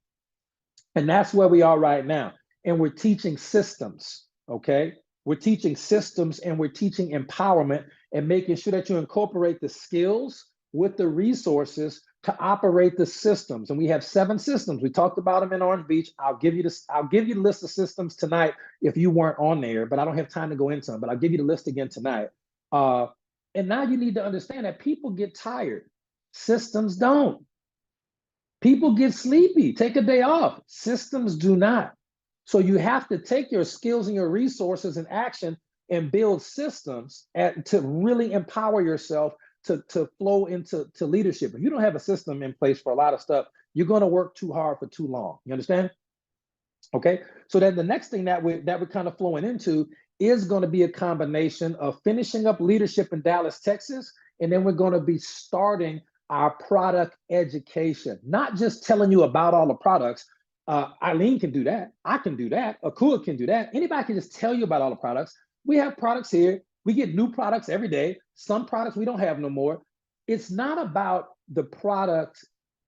S2: And that's where we are right now. And we're teaching systems, okay? We're teaching systems and we're teaching empowerment and making sure that you incorporate the skills with the resources to operate the systems. And we have 7 systems. We talked about them in Orange Beach. I'll give you the list of systems tonight if you weren't on there, but I don't have time to go into them, but I'll give you the list again tonight. And now you need to understand that people get tired. Systems don't. People get sleepy, take a day off. Systems do not. So you have to take your skills and your resources and action and build systems to really empower yourself to flow into leadership. If you don't have a system in place for a lot of stuff, you're going to work too hard for too long. You understand? Okay. So then the next thing that we're kind of flowing into is going to be a combination of finishing up leadership in Dallas, Texas, and then we're going to be starting our product education, not just telling you about all the products. Eileen can do that. I can do that. Akua can do that. Anybody can just tell you about all the products. We have products here. We get new products every day. Some products we don't have no more. It's not about the product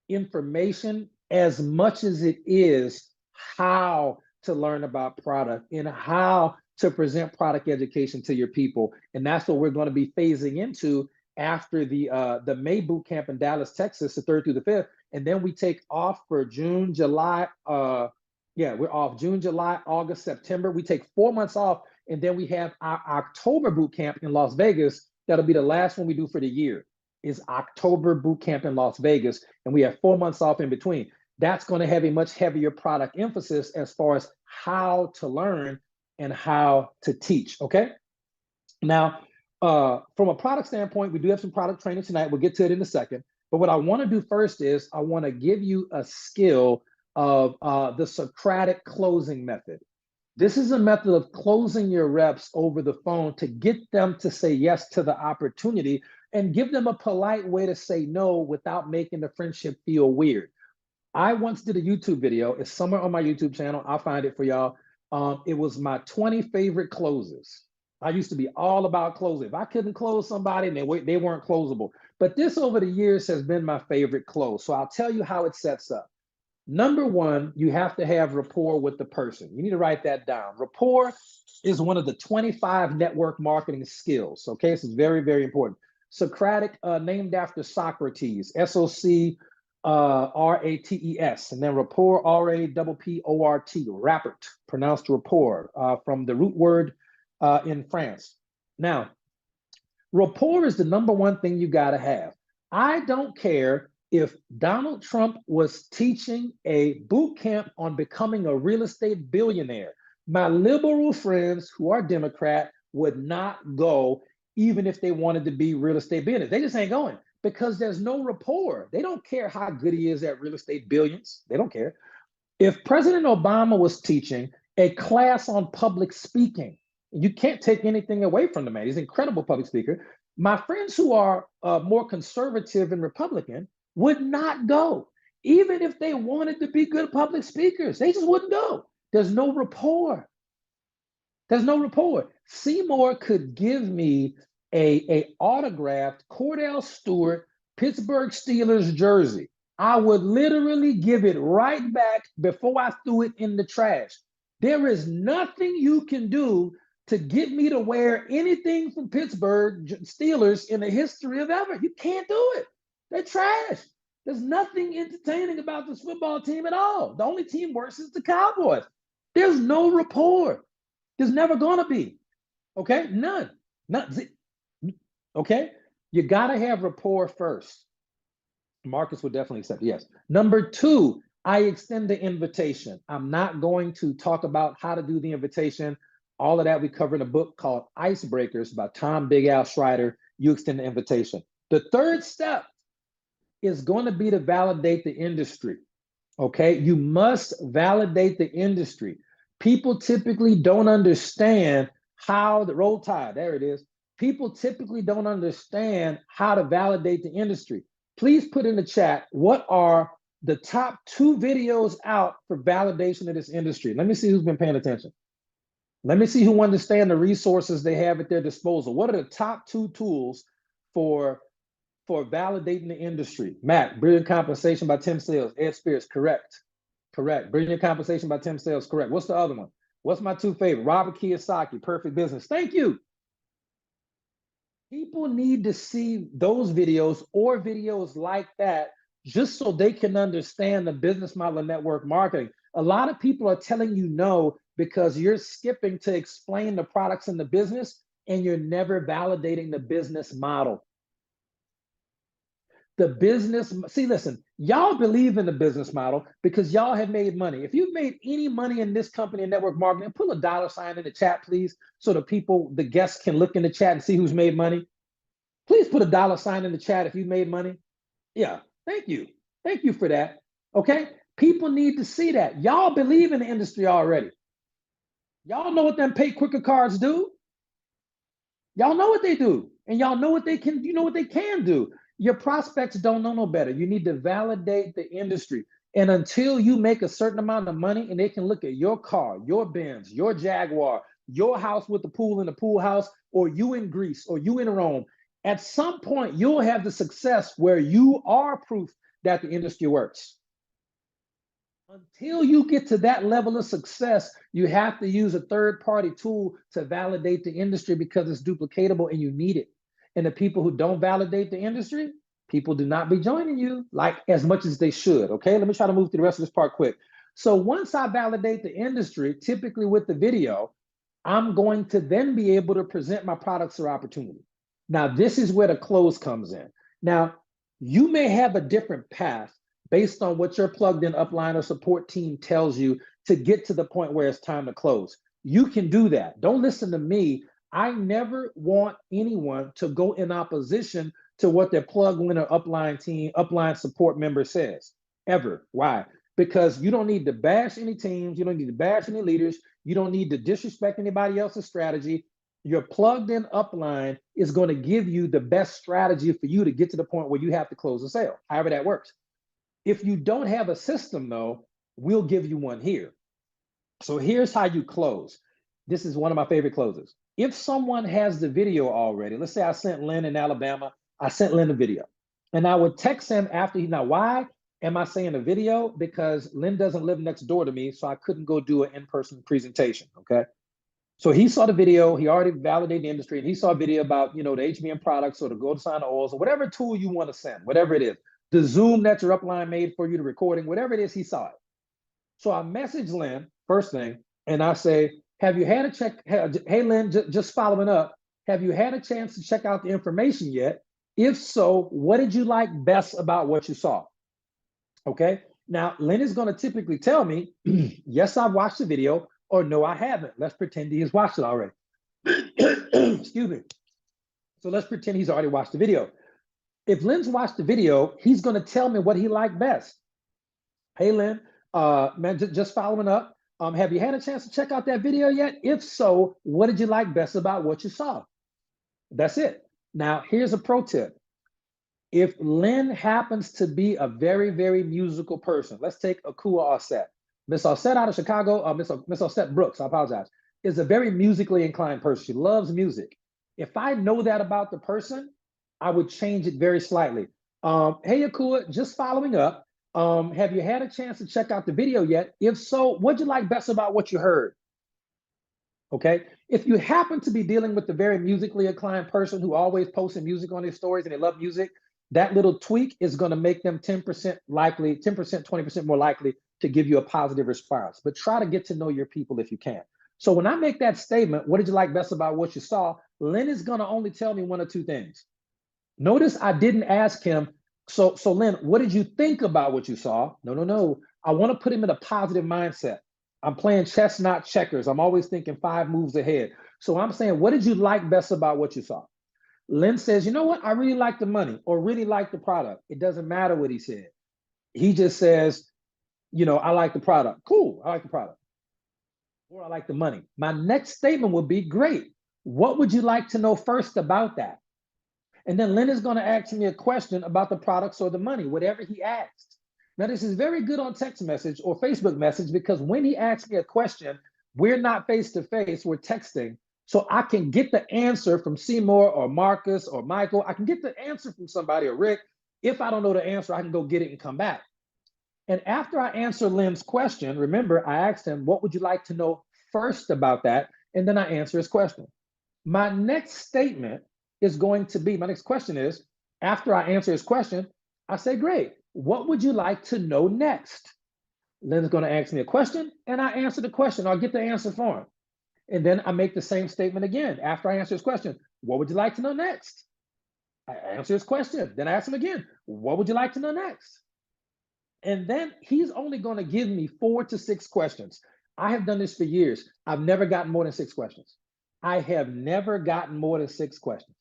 S2: information as much as it is how to learn about product and how to present product education to your people. And that's what we're going to be phasing into after the May boot camp in Dallas, Texas, the 3rd through the 5th. And then we take off for June, July. We're off June, July, August, September. We take 4 months off. And then we have our October boot camp in Las Vegas. That'll be the last one we do for the year, is October boot camp in Las Vegas. And we have 4 months off in between. That's going to have a much heavier product emphasis as far as how to learn and how to teach, okay? Now, from a product standpoint, we do have some product training tonight. We'll get to it in a second. But what I want to do first is I want to give you a skill of the Socratic closing method. This is a method of closing your reps over the phone to get them to say yes to the opportunity and give them a polite way to say no without making the friendship feel weird. I once did a YouTube video. It's somewhere on my YouTube channel. I'll find it for y'all. It was my 20 favorite closes. I used to be all about closing. If I couldn't close somebody, they weren't closable. But this over the years has been my favorite close. So I'll tell you how it sets up. Number one, you have to have rapport with the person. You need to write that down. Rapport is one of the 25 network marketing skills. Okay, this is very, very important. Socratic, named after Socrates, S-O-C-R-A-T-E-S, and then rapport, R-A-P-P-O-R-T, rapport, pronounced rapport, from the root word in France. Now, rapport is the number one thing you got to have. I don't care if Donald Trump was teaching a boot camp on becoming a real estate billionaire. My liberal friends who are Democrat would not go even if they wanted to be real estate billionaires. They just ain't going because there's no rapport. They don't care how good he is at real estate billions. They don't care. If President Obama was teaching a class on public speaking, you can't take anything away from the man. He's an incredible public speaker. My friends who are more conservative and Republican would not go. Even if they wanted to be good public speakers, they just wouldn't go. There's no rapport. There's no rapport. Seymour could give me a autographed Cordell Stewart Pittsburgh Steelers jersey. I would literally give it right back before I threw it in the trash. There is nothing you can do to get me to wear anything from Pittsburgh Steelers in the history of ever. You can't do it. They're trash. There's nothing entertaining about this football team at all. The only team worse is the Cowboys. There's no rapport. There's never gonna be. Okay, none. Okay, you gotta have rapport first. Marcus would definitely accept it, yes. Number two, I extend the invitation. I'm not going to talk about how to do the invitation. All of that we cover in a book called Icebreakers by Tom Big Al Schreider. You extend the invitation. The third step is going to be to validate the industry. Okay, you must validate the industry. People typically don't understand how the roll tide, there it is. People typically don't understand how to validate the industry. Please put in the chat, what are the top 2 videos out for validation of this industry? Let me see who's been paying attention. Let me see who understand the resources they have at their disposal. What are the top 2 tools for validating the industry? Matt, Brilliant Compensation by Tim Sales. Ed Spears, correct. Correct. Brilliant Compensation by Tim Sales, correct. What's the other one? What's my 2 favorite? Robert Kiyosaki, Perfect Business. Thank you. People need to see those videos or videos like that just so they can understand the business model of network marketing. A lot of people are telling you no because you're skipping to explain the products in the business and you're never validating the business model. The business, see, listen, y'all believe in the business model because y'all have made money. If you've made any money in this company in network marketing, put a $ in the chat, please, so the people, the guests can look in the chat and see who's made money. Please put a $ in the chat if you made money. Yeah, thank you. Thank you for that. Okay, people need to see that. Y'all believe in the industry already. Y'all know what them pay quicker cards do. Y'all know what they do, and y'all know what they can. You know what they can do. Your prospects don't know no better. You need to validate the industry, and until you make a certain amount of money, and they can look at your car, your Benz, your Jaguar, your house with the pool in the pool house, or you in Greece, or you in Rome. At some point, you'll have the success where you are proof that the industry works. Until you get to that level of success, you have to use a third-party tool to validate the industry because it's duplicatable and you need it. And the people who don't validate the industry, people do not be joining you like as much as they should. Okay, let me try to move through the rest of this part quick. So once I validate the industry, typically with the video, I'm going to then be able to present my products or opportunity. Now, this is where the close comes in. Now, you may have a different path based on what your plugged in upline or support team tells you to get to the point where it's time to close. You can do that. Don't listen to me. I never want anyone to go in opposition to what their plug winner upline team, upline support member says, ever. Why? Because you don't need to bash any teams. You don't need to bash any leaders. You don't need to disrespect anybody else's strategy. Your plugged in upline is going to give you the best strategy for you to get to the point where you have to close a sale, however that works. If you don't have a system, though, we'll give you one here. So here's how you close. This is one of my favorite closes. If someone has the video already, let's say I sent Lynn in Alabama, I sent Lynn the video, and I would text him after he, now why am I saying a video? Because Lynn doesn't live next door to me, so I couldn't go do an in-person presentation, okay? So he saw the video, he already validated the industry, and he saw a video about, the HBM products or the gold sign oils or whatever tool you want to send, whatever it is. The Zoom that your upline made for you, the recording, whatever it is, he saw it. So I message Lynn, first thing, and I say, have you had a check? Hey, Lynn, just following up, have you had a chance to check out the information yet? If so, what did you like best about what you saw? Okay. Now, Lynn is going to typically tell me, yes, I've watched the video, or no, I haven't. Let's pretend he has watched it already. Excuse me. So let's pretend he's already watched the video. If Lynn's watched the video, he's going to tell me what he liked best. Hey, Lynn, man, just following up. Have you had a chance to check out that video yet? If so, what did you like best about what you saw? That's it. Now, here's a pro tip. If Lynn happens to be a very, very musical person, let's take Akua Offset. Miss Offset out of Chicago, Miss Offset Brooks, I apologize, is a very musically inclined person. She loves music. If I know that about the person, I would change it very slightly. Hey, Akua, just following up. Have you had a chance to check out the video yet? If so, what'd you like best about what you heard? Okay. If you happen to be dealing with the very musically inclined person who always posting music on their stories and they love music, that little tweak is going to make them 10% likely, 10%, 20% more likely to give you a positive response. But try to get to know your people if you can. So when I make that statement, what did you like best about what you saw? Lynn is going to only tell me one or two things. Notice I didn't ask him, so Lynn, what did you think about what you saw? No. I want to put him in a positive mindset. I'm playing chess, not checkers. I'm always thinking 5 moves ahead. So I'm saying, what did you like best about what you saw? Lynn says, you know what? I really like the money or really like the product. It doesn't matter what he said. He just says, I like the product. Cool, I like the product. Or I like the money. My next statement would be, great. What would you like to know first about that? And then Lynn is going to ask me a question about the products or the money, whatever he asked. Now, this is very good on text message or Facebook message because when he asks me a question, we're not face-to-face, we're texting. So I can get the answer from Seymour or Marcus or Michael. I can get the answer from somebody or Rick. If I don't know the answer, I can go get it and come back. And after I answer Lynn's question, remember, I asked him, what would you like to know first about that? And then I answer his question. My next statement is going to be, my next question is, after I answer his question, I say, great, what would you like to know next? Lynn's going to ask me a question and I answer the question. I'll get the answer for him. And then I make the same statement again. After I answer his question, what would you like to know next? I answer his question. Then I ask him again, what would you like to know next? And then he's only going to give me 4 to 6 questions. I have done this for years. I've never gotten more than 6 questions. I have never gotten more than 6 questions.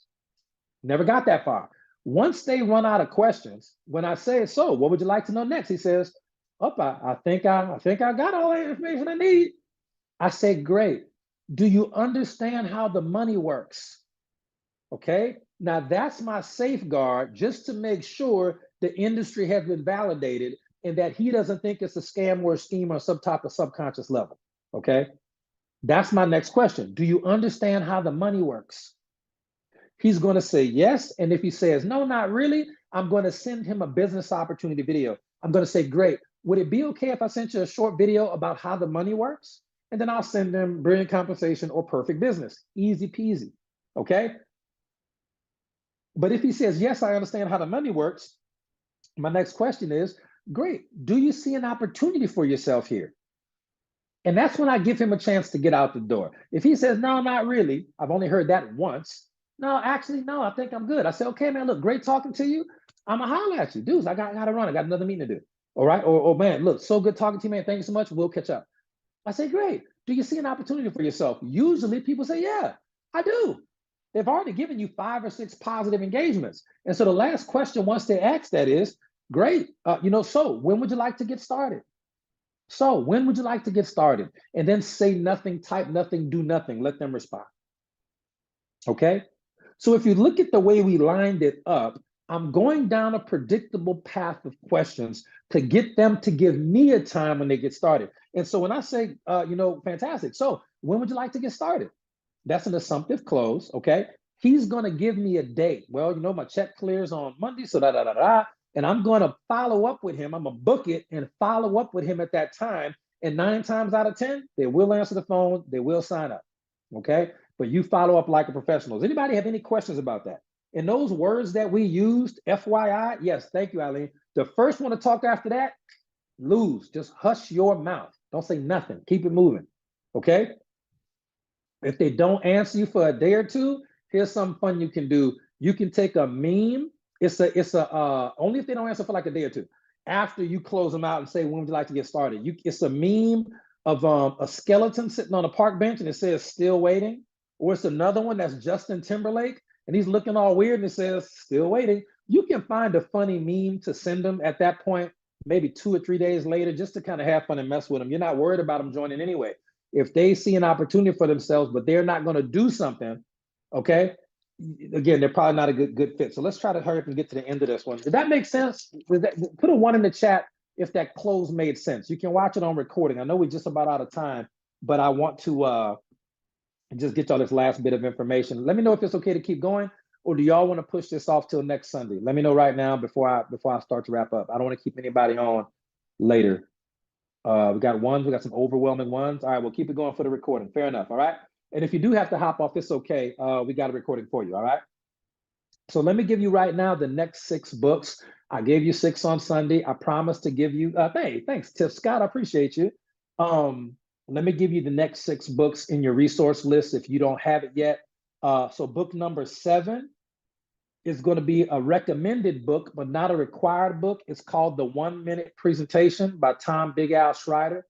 S2: Never got that far. Once they run out of questions, when I say, so what would you like to know next? He says, I think I got all the information I need. I say, great. Do you understand how the money works? Okay. Now that's my safeguard just to make sure the industry has been validated and that he doesn't think it's a scam or a scheme or some type of subconscious level. Okay. That's my next question. Do you understand how the money works? He's going to say yes. And if he says, no, not really, I'm going to send him a business opportunity video. I'm going to say, great. Would it be okay if I sent you a short video about how the money works? And then I'll send them Brilliant Compensation or Perfect Business. Easy peasy. Okay. But if he says, yes, I understand how the money works, my next question is, great. Do you see an opportunity for yourself here? And that's when I give him a chance to get out the door. If he says, no, not really, I've only heard that once. No, actually, no, I think I'm good. I say, okay, man, look, great talking to you. I'm going to holler at you. Dudes, I got to run. I got another meeting to do. All right. Or man, look, so good talking to you, man. Thank you so much. We'll catch up. I say, great. Do you see an opportunity for yourself? Usually people say, yeah, I do. They've already given you 5 or 6 positive engagements. And so the last question, once they ask that is, great, so when would you like to get started? So when would you like to get started? And then say nothing, type nothing, do nothing, let them respond. Okay? So if you look at the way we lined it up, I'm going down a predictable path of questions to get them to give me a time when they get started. And so when I say, fantastic. So when would you like to get started? That's an assumptive close, okay? He's gonna give me a date. Well, my check clears on Monday, so da. And I'm gonna follow up with him. I'm gonna book it and follow up with him at that time. And 9 times out of 10, they will answer the phone, they will sign up, okay? But you follow up like a professional. Does anybody have any questions about that? And those words that we used, FYI, yes, thank you, Eileen. The first one to talk after that, lose. Just hush your mouth. Don't say nothing. Keep it moving, okay? If they don't answer you for a day or two, here's something fun you can do. You can take a meme. It's only if they don't answer for like a day or two. After you close them out and say, when would you like to get started? It's a meme of a skeleton sitting on a park bench and it says still waiting. Or it's another one that's Justin Timberlake and he's looking all weird and it says still waiting. You can find a funny meme to send them at that point, maybe 2 or 3 days later, just to kind of have fun and mess with them. You're not worried about them joining anyway. If they see an opportunity for themselves, but they're not going to do something, okay, again, they're probably not a good fit. So let's try to hurry up and get to the end of this one. Did that make sense? Put a 1 in the chat if that close made sense. You can watch it on recording. I know we're just about out of time, but I want to just get y'all this last bit of information. Let me know if it's okay to keep going, or do y'all want to push this off till next Sunday? Let me know right now before I start to wrap up. I don't want to keep anybody on later. We got ones, we got some overwhelming ones. All right, we'll keep it going for the recording. Fair enough, all right? And if you do have to hop off, it's okay. We got a recording for you, all right? So let me give you right now the next 6 books. I gave you 6 on Sunday. I promised to give you, thanks, Tiff Scott, I appreciate you. Let me give you the next 6 books in your resource list if you don't have it yet. So book number 7 is going to be a recommended book, but not a required book. It's called The 1 Minute Presentation by Tom Big Al Schreider.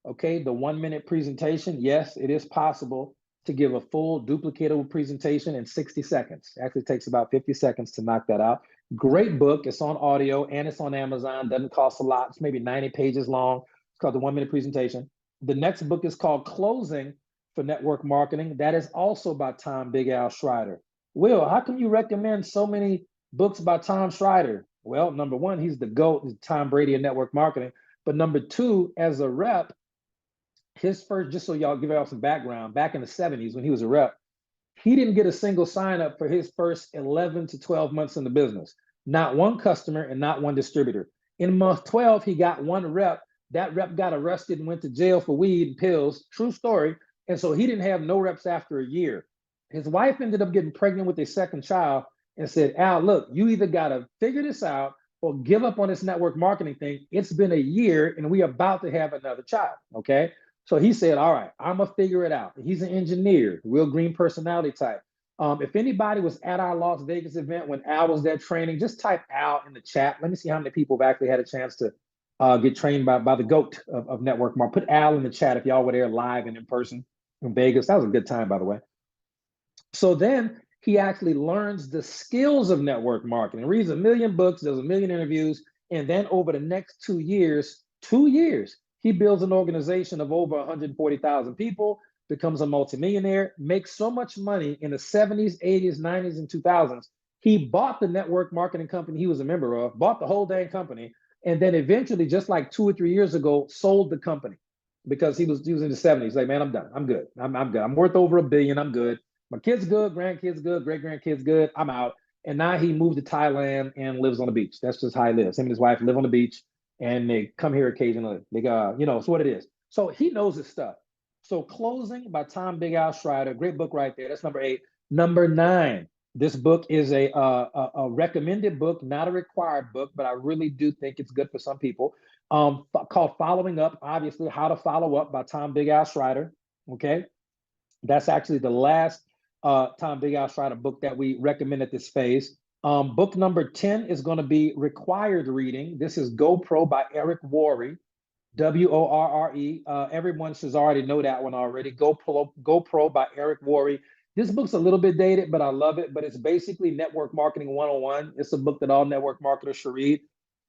S2: Okay, the 1 minute presentation. Yes, it is possible to give a full duplicatable presentation in 60 seconds. It actually takes about 50 seconds to knock that out. Great book. It's on audio and it's on Amazon. Doesn't cost a lot. It's maybe 90 pages long. It's called The 1 Minute Presentation. The next book is called Closing for Network Marketing. That is also by Tom Big Al Schreider. Will, how come you recommend so many books by Tom Schreider? Well, number 1, he's the GOAT, he's Tom Brady of network marketing. But number 2, as a rep, his first, just so y'all give y'all some background, back in the 70s when he was a rep, he didn't get a single sign up for his first 11 to 12 months in the business. Not one customer and not one distributor. In month 12, he got 1 rep. That rep got arrested and went to jail for weed and pills. True story. And so he didn't have no reps after a year. His wife ended up getting pregnant with their 2nd child and said, Al, look, you either got to figure this out or give up on this network marketing thing. It's been a year and we're about to have another child, okay? So he said, all right, I'm going to figure it out. He's an engineer, real green personality type. If anybody was at our Las Vegas event when Al was there training, just type Al in the chat. Let me see how many people have actually had a chance to get trained by the GOAT of network marketing. Put Al in the chat if y'all were there live and in person in Vegas. That was a good time, by the way. So then he actually learns the skills of network marketing, reads 1 million books, does 1 million interviews, and then over the next 2 years, he builds an organization of over 140,000 people, becomes a multimillionaire, makes so much money in the 70s, 80s, 90s, and 2000s. He bought the network marketing company he was a member of, bought the whole dang company, and then eventually, just like 2 or 3 years ago, sold the company because he was in the 70s. Like, man, I'm done. I'm good. I'm good. I'm worth over $1 billion. I'm good. My kids good, grandkids good, great grandkids good. I'm out. And now he moved to Thailand and lives on the beach. That's just how he lives. Him and his wife live on the beach and they come here occasionally. They got, it's what it is. So he knows his stuff. So Closing by Tom Big Al Schreider, great book right there. That's number 8. Number 9, this book is a recommended book, not a required book, but I really do think it's good for some people. Called Following Up, obviously, How to Follow Up by Tom Big Al Schreider. Okay. That's actually the last Tom Big Al Schreider book that we recommend at this phase. Book number 10 is going to be required reading. This is GoPro by Eric Worre. WORRE. Everyone should already know that one already. Go Pro by Eric Worre. This book's a little bit dated, but I love it. But it's basically network marketing 101. It's a book that all network marketers should read.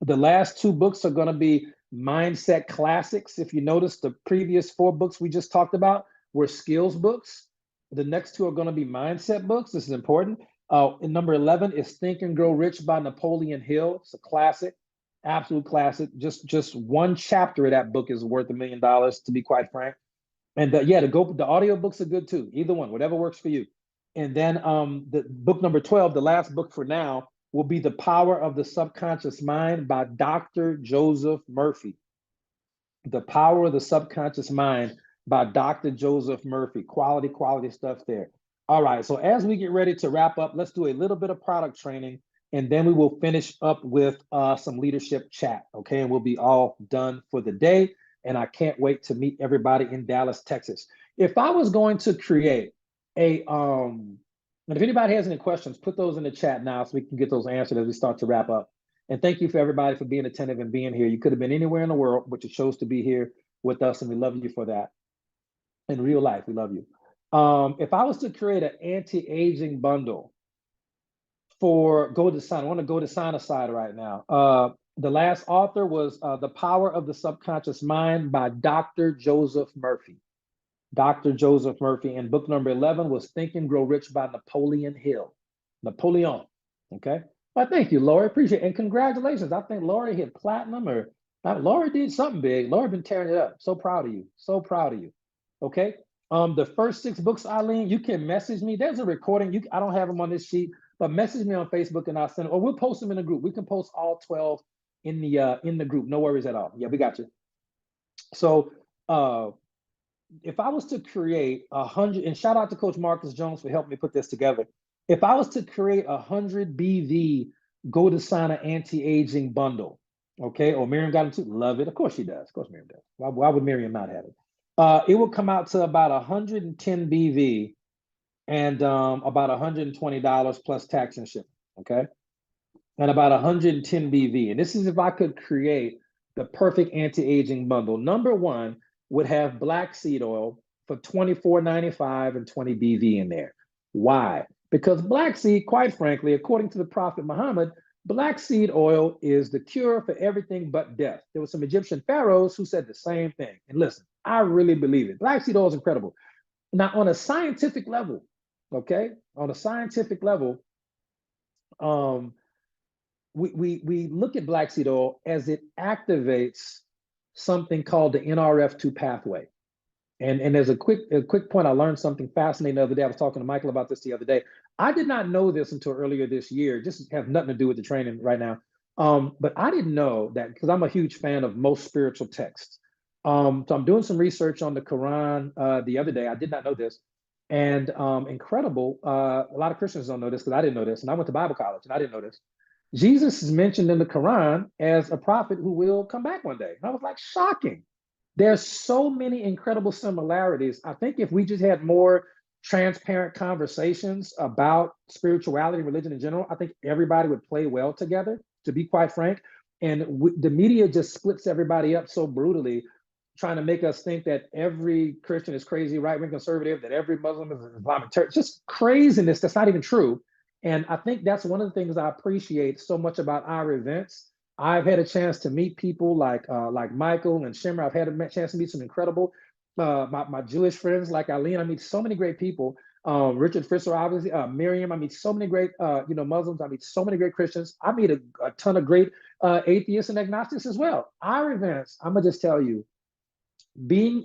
S2: The last two books are going to be mindset classics. If you notice, the previous 4 books we just talked about were skills books. The next 2 are going to be mindset books. This is important. And number 11 is Think and Grow Rich by Napoleon Hill. It's a classic, absolute classic. Just one chapter of that book is worth $1 million, to be quite frank. And yeah, the audio books are good too. Either one, whatever works for you. And then the book number 12, the last book for now, will be The Power of the Subconscious Mind by Dr. Joseph Murphy. The Power of the Subconscious Mind by Dr. Joseph Murphy. Quality stuff there. All right, so as we get ready to wrap up, let's do a little bit of product training, and then we will finish up with some leadership chat, okay? And we'll be all done for the day, and I can't wait to meet everybody in Dallas, Texas. If I was going to create a, and if anybody has any questions, put those in the chat now so we can get those answered as we start to wrap up. And thank you for everybody for being attentive and being here. You could have been anywhere in the world, but you chose to be here with us, and we love you for that. In real life, we love you. If I was to create an anti-aging bundle for GoDesign, I want to go to sign aside right now. The last author was The Power of the Subconscious Mind by Dr. Joseph Murphy. Dr. Joseph Murphy. And book number 11 was Think and Grow Rich by Napoleon Hill. Napoleon. Okay. Well, thank you, Lori. Appreciate it. And congratulations. I think Lori hit platinum, or Lori did something big. Lori been tearing it up. So proud of you. So proud of you. Okay. The first 6 books, Eileen, you can message me. There's a recording. I don't have them on this sheet, but message me on Facebook and I'll send them, or we'll post them in the group. We can post all 12 in the group. No worries at all. Yeah, we got you. So if I was to create 100, and shout out to Coach Marcus Jones for helping me put this together. If I was to create 100 BV GoDesigner anti-aging bundle, okay, or Miriam got them too, love it. Of course she does. Of course Miriam does. Why would Miriam not have it? It will come out to about 110 BV and about $120 plus tax and shipping, okay? And about 110 BV. And this is if I could create the perfect anti-aging bundle. Number 1 would have black seed oil for $24.95 and 20 BV in there. Why? Because black seed, quite frankly, according to the Prophet Muhammad, black seed oil is the cure for everything but death. There were some Egyptian pharaohs who said the same thing. And listen, I really believe it. Black seed oil is incredible. Now, on a scientific level, okay, on a scientific level, we look at black seed oil as it activates something called the NRF2 pathway. And there's a quick point. I learned something fascinating the other day. I was talking to Michael about this the other day. I did not know this until earlier this year. Just have nothing to do with the training right now. But I didn't know that, because I'm a huge fan of most spiritual texts. So I'm doing some research on the Quran the other day. I did not know this. And incredible, a lot of Christians don't know this because I didn't know this. And I went to Bible college and I didn't know this. Jesus is mentioned in the Quran as a prophet who will come back one day. And I was like, shocking. There's so many incredible similarities. I think if we just had more transparent conversations about spirituality, religion in general, I think everybody would play well together, to be quite frank. And the media just splits everybody up so brutally, trying to make us think that every Christian is crazy, right-wing conservative, that every Muslim is an Islamic terrorist. Just craziness that's not even true. And I think that's one of the things I appreciate so much about our events. I've had a chance to meet people like Michael and Shimmer. I've had a chance to meet some incredible, my Jewish friends like Eileen. I meet so many great people. Richard Fisser, obviously, Miriam. I meet so many great, Muslims. I meet so many great Christians. I meet a ton of great atheists and agnostics as well. Our events, I'm gonna just tell you,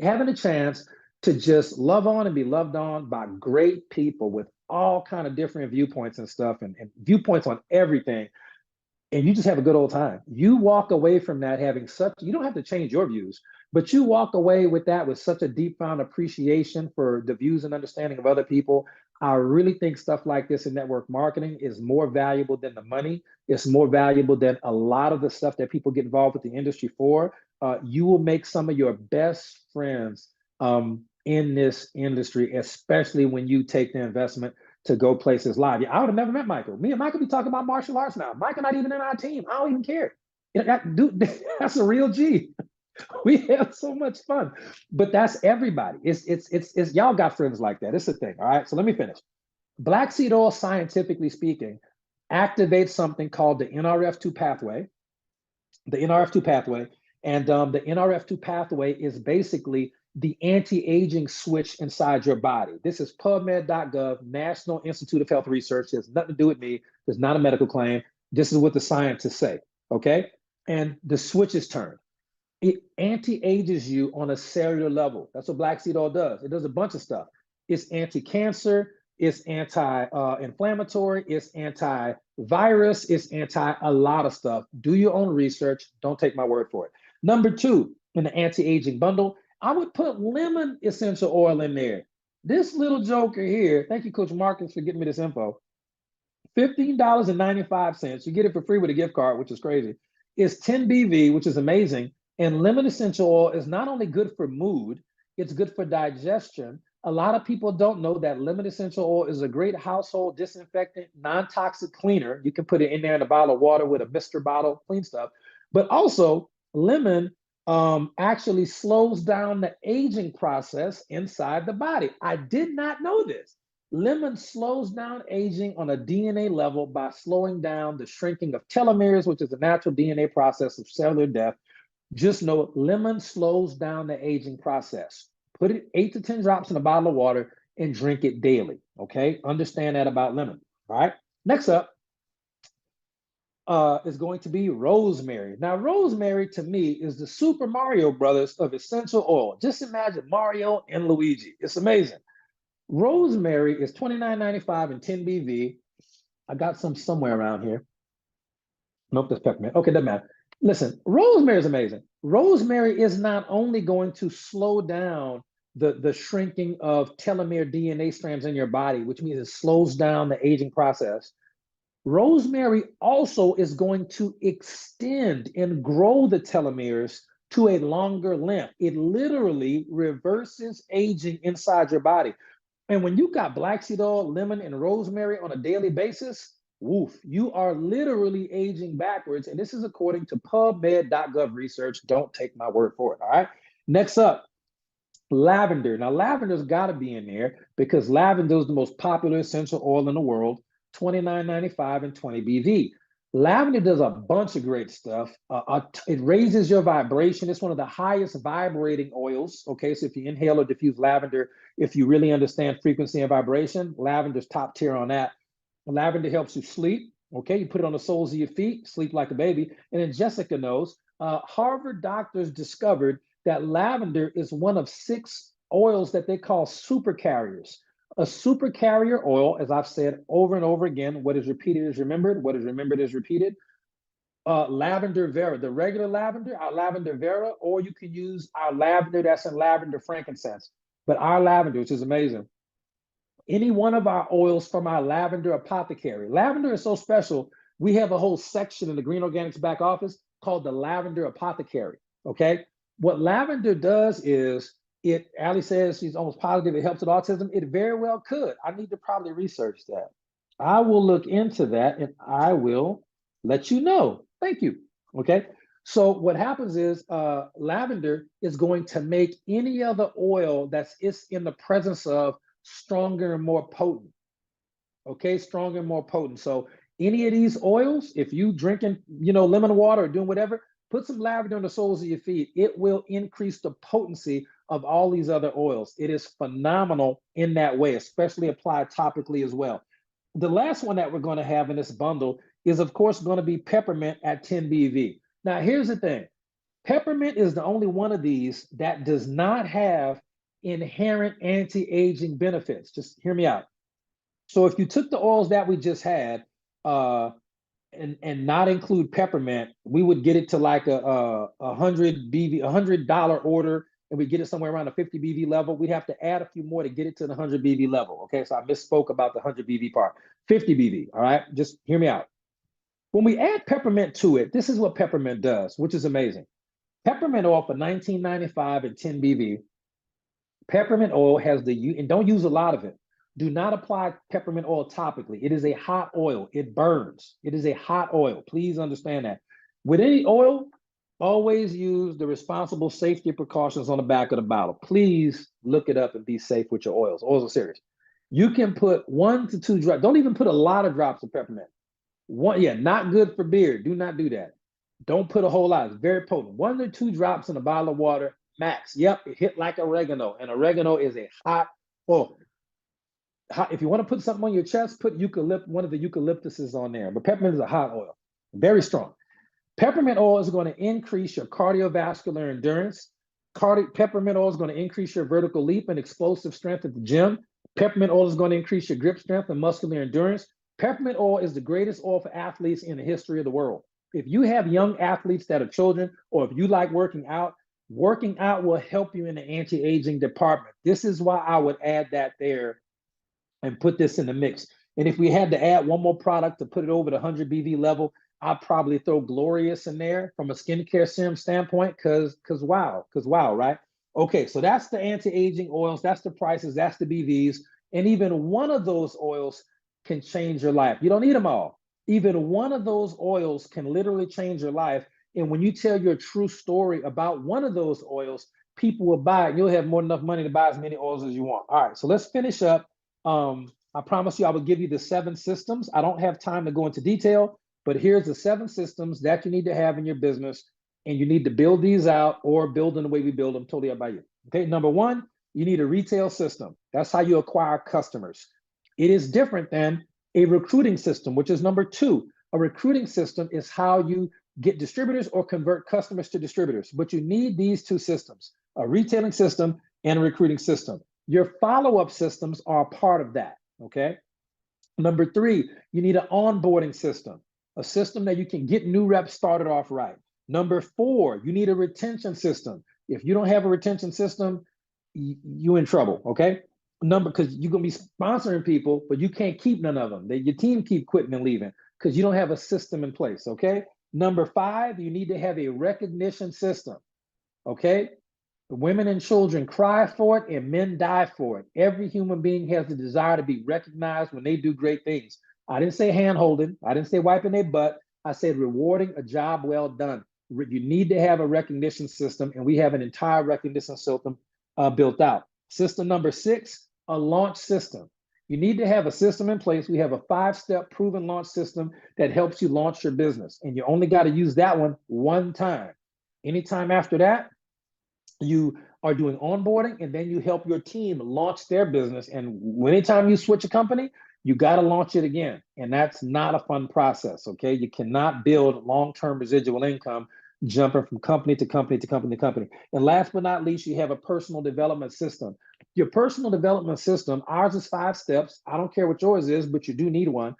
S2: having a chance to just love on and be loved on by great people with all kind of different viewpoints and stuff, and viewpoints on everything. And you just have a good old time. You walk away from that having you don't have to change your views, but you walk away with that with such a deep found appreciation for the views and understanding of other people. I really think stuff like this in network marketing is more valuable than the money. It's more valuable than a lot of the stuff that people get involved with the industry for. You will make some of your best friends in this industry, especially when you take the investment to go places live. I would have never met Michael. Me and Michael be talking about martial arts now. Michael not even in our team. I don't even care. Dude, that's a real G. We have so much fun. But that's everybody. It's y'all got friends like that. It's a thing. All right. So let me finish. Black seed oil, scientifically speaking, activates something called the NRF2 pathway. The NRF2 pathway. And the NRF2 pathway is basically the anti-aging switch inside your body. This is PubMed.gov, National Institute of Health Research. It has nothing to do with me. It's not a medical claim. This is what the scientists say, okay? And the switch is turned. It anti-ages you on a cellular level. That's what black seed oil does. It does a bunch of stuff. It's anti-cancer, it's anti-inflammatory, it's anti-virus, it's anti a lot of stuff. Do your own research. Don't take my word for it. Number two, in the anti-aging bundle, I would put lemon essential oil in there. This little joker here, thank you, Coach Marcus, for getting me this info. $15.95. You get it for free with a gift card, which is crazy. It's 10 BV, which is amazing. And lemon essential oil is not only good for mood, it's good for digestion. A lot of people don't know that lemon essential oil is a great household disinfectant, non-toxic cleaner. You can put it in there in a bottle of water with a Mr. bottle, clean stuff. But also, lemon actually slows down the aging process inside the body. I did not know this. Lemon slows down aging on a DNA level by slowing down the shrinking of telomeres, which is a natural DNA process of cellular death. Just know lemon slows down the aging process. Put it 8 to 10 drops in a bottle of water and drink it daily. Okay, understand that about lemon. All right, next up is going to be rosemary. Now, rosemary to me is the Super Mario Brothers of essential oil. Just imagine Mario and Luigi. It's amazing. Rosemary is $29.95 and 10 BV. I got some somewhere around here. Nope, that's peppermint. Okay, doesn't matter. Listen, rosemary is amazing. Rosemary is not only going to slow down the shrinking of telomere DNA strands in your body, which means it slows down the aging process. Rosemary also is going to extend and grow the telomeres to a longer length. It literally reverses aging inside your body. And when you got black seed oil, lemon, and rosemary on a daily basis, woof, you are literally aging backwards. And this is according to PubMed.gov research. Don't take my word for it. All right. Next up, lavender. Now, lavender's got to be in there because lavender is the most popular essential oil in the world, $29.95 and 20 BV. Lavender does a bunch of great stuff. It raises your vibration. It's one of the highest vibrating oils. Okay, so if you inhale or diffuse lavender, if you really understand frequency and vibration, lavender's top tier on that. Lavender helps you sleep. Okay, you put it on the soles of your feet, sleep like a baby. And then Jessica knows, Harvard doctors discovered that lavender is one of 6 oils that they call supercarriers. A supercarrier oil, as I've said over and over again, what is repeated is remembered, what is remembered is repeated. Lavender Vera, the regular lavender, our lavender Vera, or you can use our lavender that's in lavender frankincense. But our lavender, which is amazing, any one of our oils from our lavender apothecary. Lavender is so special, we have a whole section in the Green Organics back office called the lavender apothecary, okay? What lavender does is, Ali says she's almost positive it helps with autism. It very well could. I need to probably research that. I will look into that and I will let you know. Thank you. Okay. So what happens is lavender is going to make any other oil that's in the presence of stronger and more potent. Okay, stronger and more potent. So any of these oils, if you drinking, lemon water or doing whatever, put some lavender on the soles of your feet. It will increase the potency of all these other oils. It is phenomenal in that way, especially applied topically as well. The last one that we're going to have in this bundle is, of course, going to be peppermint at 10 BV. Now, here's the thing. Peppermint is the only one of these that does not have inherent anti-aging benefits. Just hear me out. So if you took the oils that we just had and not include peppermint, we would get it to like a $100 order, and we get it somewhere around a 50 BV level. We'd have to add a few more to get it to the 100 BV level. Okay, so I misspoke about the 100 BV part. 50 BV, all right? Just hear me out. When we add peppermint to it, this is what peppermint does, which is amazing. Peppermint oil for $19.95 and 10 BV. Peppermint oil has and don't use a lot of it. Do not apply peppermint oil topically. It is a hot oil. It burns. It is a hot oil. Please understand that. With any oil, always use the responsible safety precautions on the back of the bottle. Please look it up and be safe with your oils. Oils are serious. You can put 1 to 2 drops. Don't even put a lot of drops of peppermint. Not good for beard. Do not do that. Don't put a whole lot. It's very potent. 1 to 2 drops in a bottle of water, max. Yep, it hit like oregano. And oregano is a hot oil. If you want to put something on your chest, put one of the eucalyptuses on there. But peppermint is a hot oil, very strong. Peppermint oil is going to increase your cardiovascular endurance. Peppermint oil is going to increase your vertical leap and explosive strength at the gym. Peppermint oil is going to increase your grip strength and muscular endurance. Peppermint oil is the greatest oil for athletes in the history of the world. If you have young athletes that are children, or if you like working out will help you in the anti-aging department. This is why I would add that there and put this in the mix. And if we had to add one more product to put it over the 100 BV level, I'd probably throw Glorious in there from a skincare serum standpoint, because wow, right? Okay, so that's the anti-aging oils, that's the prices, that's the BVs, and even one of those oils can change your life. You don't need them all. Even one of those oils can literally change your life. And when you tell your true story about one of those oils, people will buy it. You'll have more than enough money to buy as many oils as you want. All right, so let's finish up. I promise you I will give you the 7 systems. I don't have time to go into detail, but here's the 7 systems that you need to have in your business, and you need to build these out or build in the way we build them, totally up by you. Okay, number 1, you need a retail system. That's how you acquire customers. It is different than a recruiting system, which is number 2. A recruiting system is how you get distributors or convert customers to distributors, but you need these 2 systems, a retailing system and a recruiting system. Your follow-up systems are a part of that, okay? Number 3, you need an onboarding system, a system that you can get new reps started off right. Number 4, you need a retention system. If you don't have a retention system, you're in trouble, okay? Because you're gonna be sponsoring people, but you can't keep none of them. Your team keep quitting and leaving because you don't have a system in place, okay? Number 5, you need to have a recognition system, okay? Women and children cry for it and men die for it. Every human being has the desire to be recognized when they do great things. I didn't say hand-holding. I didn't say wiping their butt. I said rewarding a job well done. You need to have a recognition system, and we have an entire recognition system built out. System number 6, a launch system. You need to have a system in place. We have a 5-step proven launch system that helps you launch your business, and you only got to use that one time. Anytime after that, you are doing onboarding, and then you help your team launch their business. And anytime you switch a company, you got to launch it again. And that's not a fun process, okay? You cannot build long-term residual income jumping from company to company to company to company. And last but not least, you have a personal development system. Your personal development system, ours is 5 steps. I don't care what yours is, but you do need one.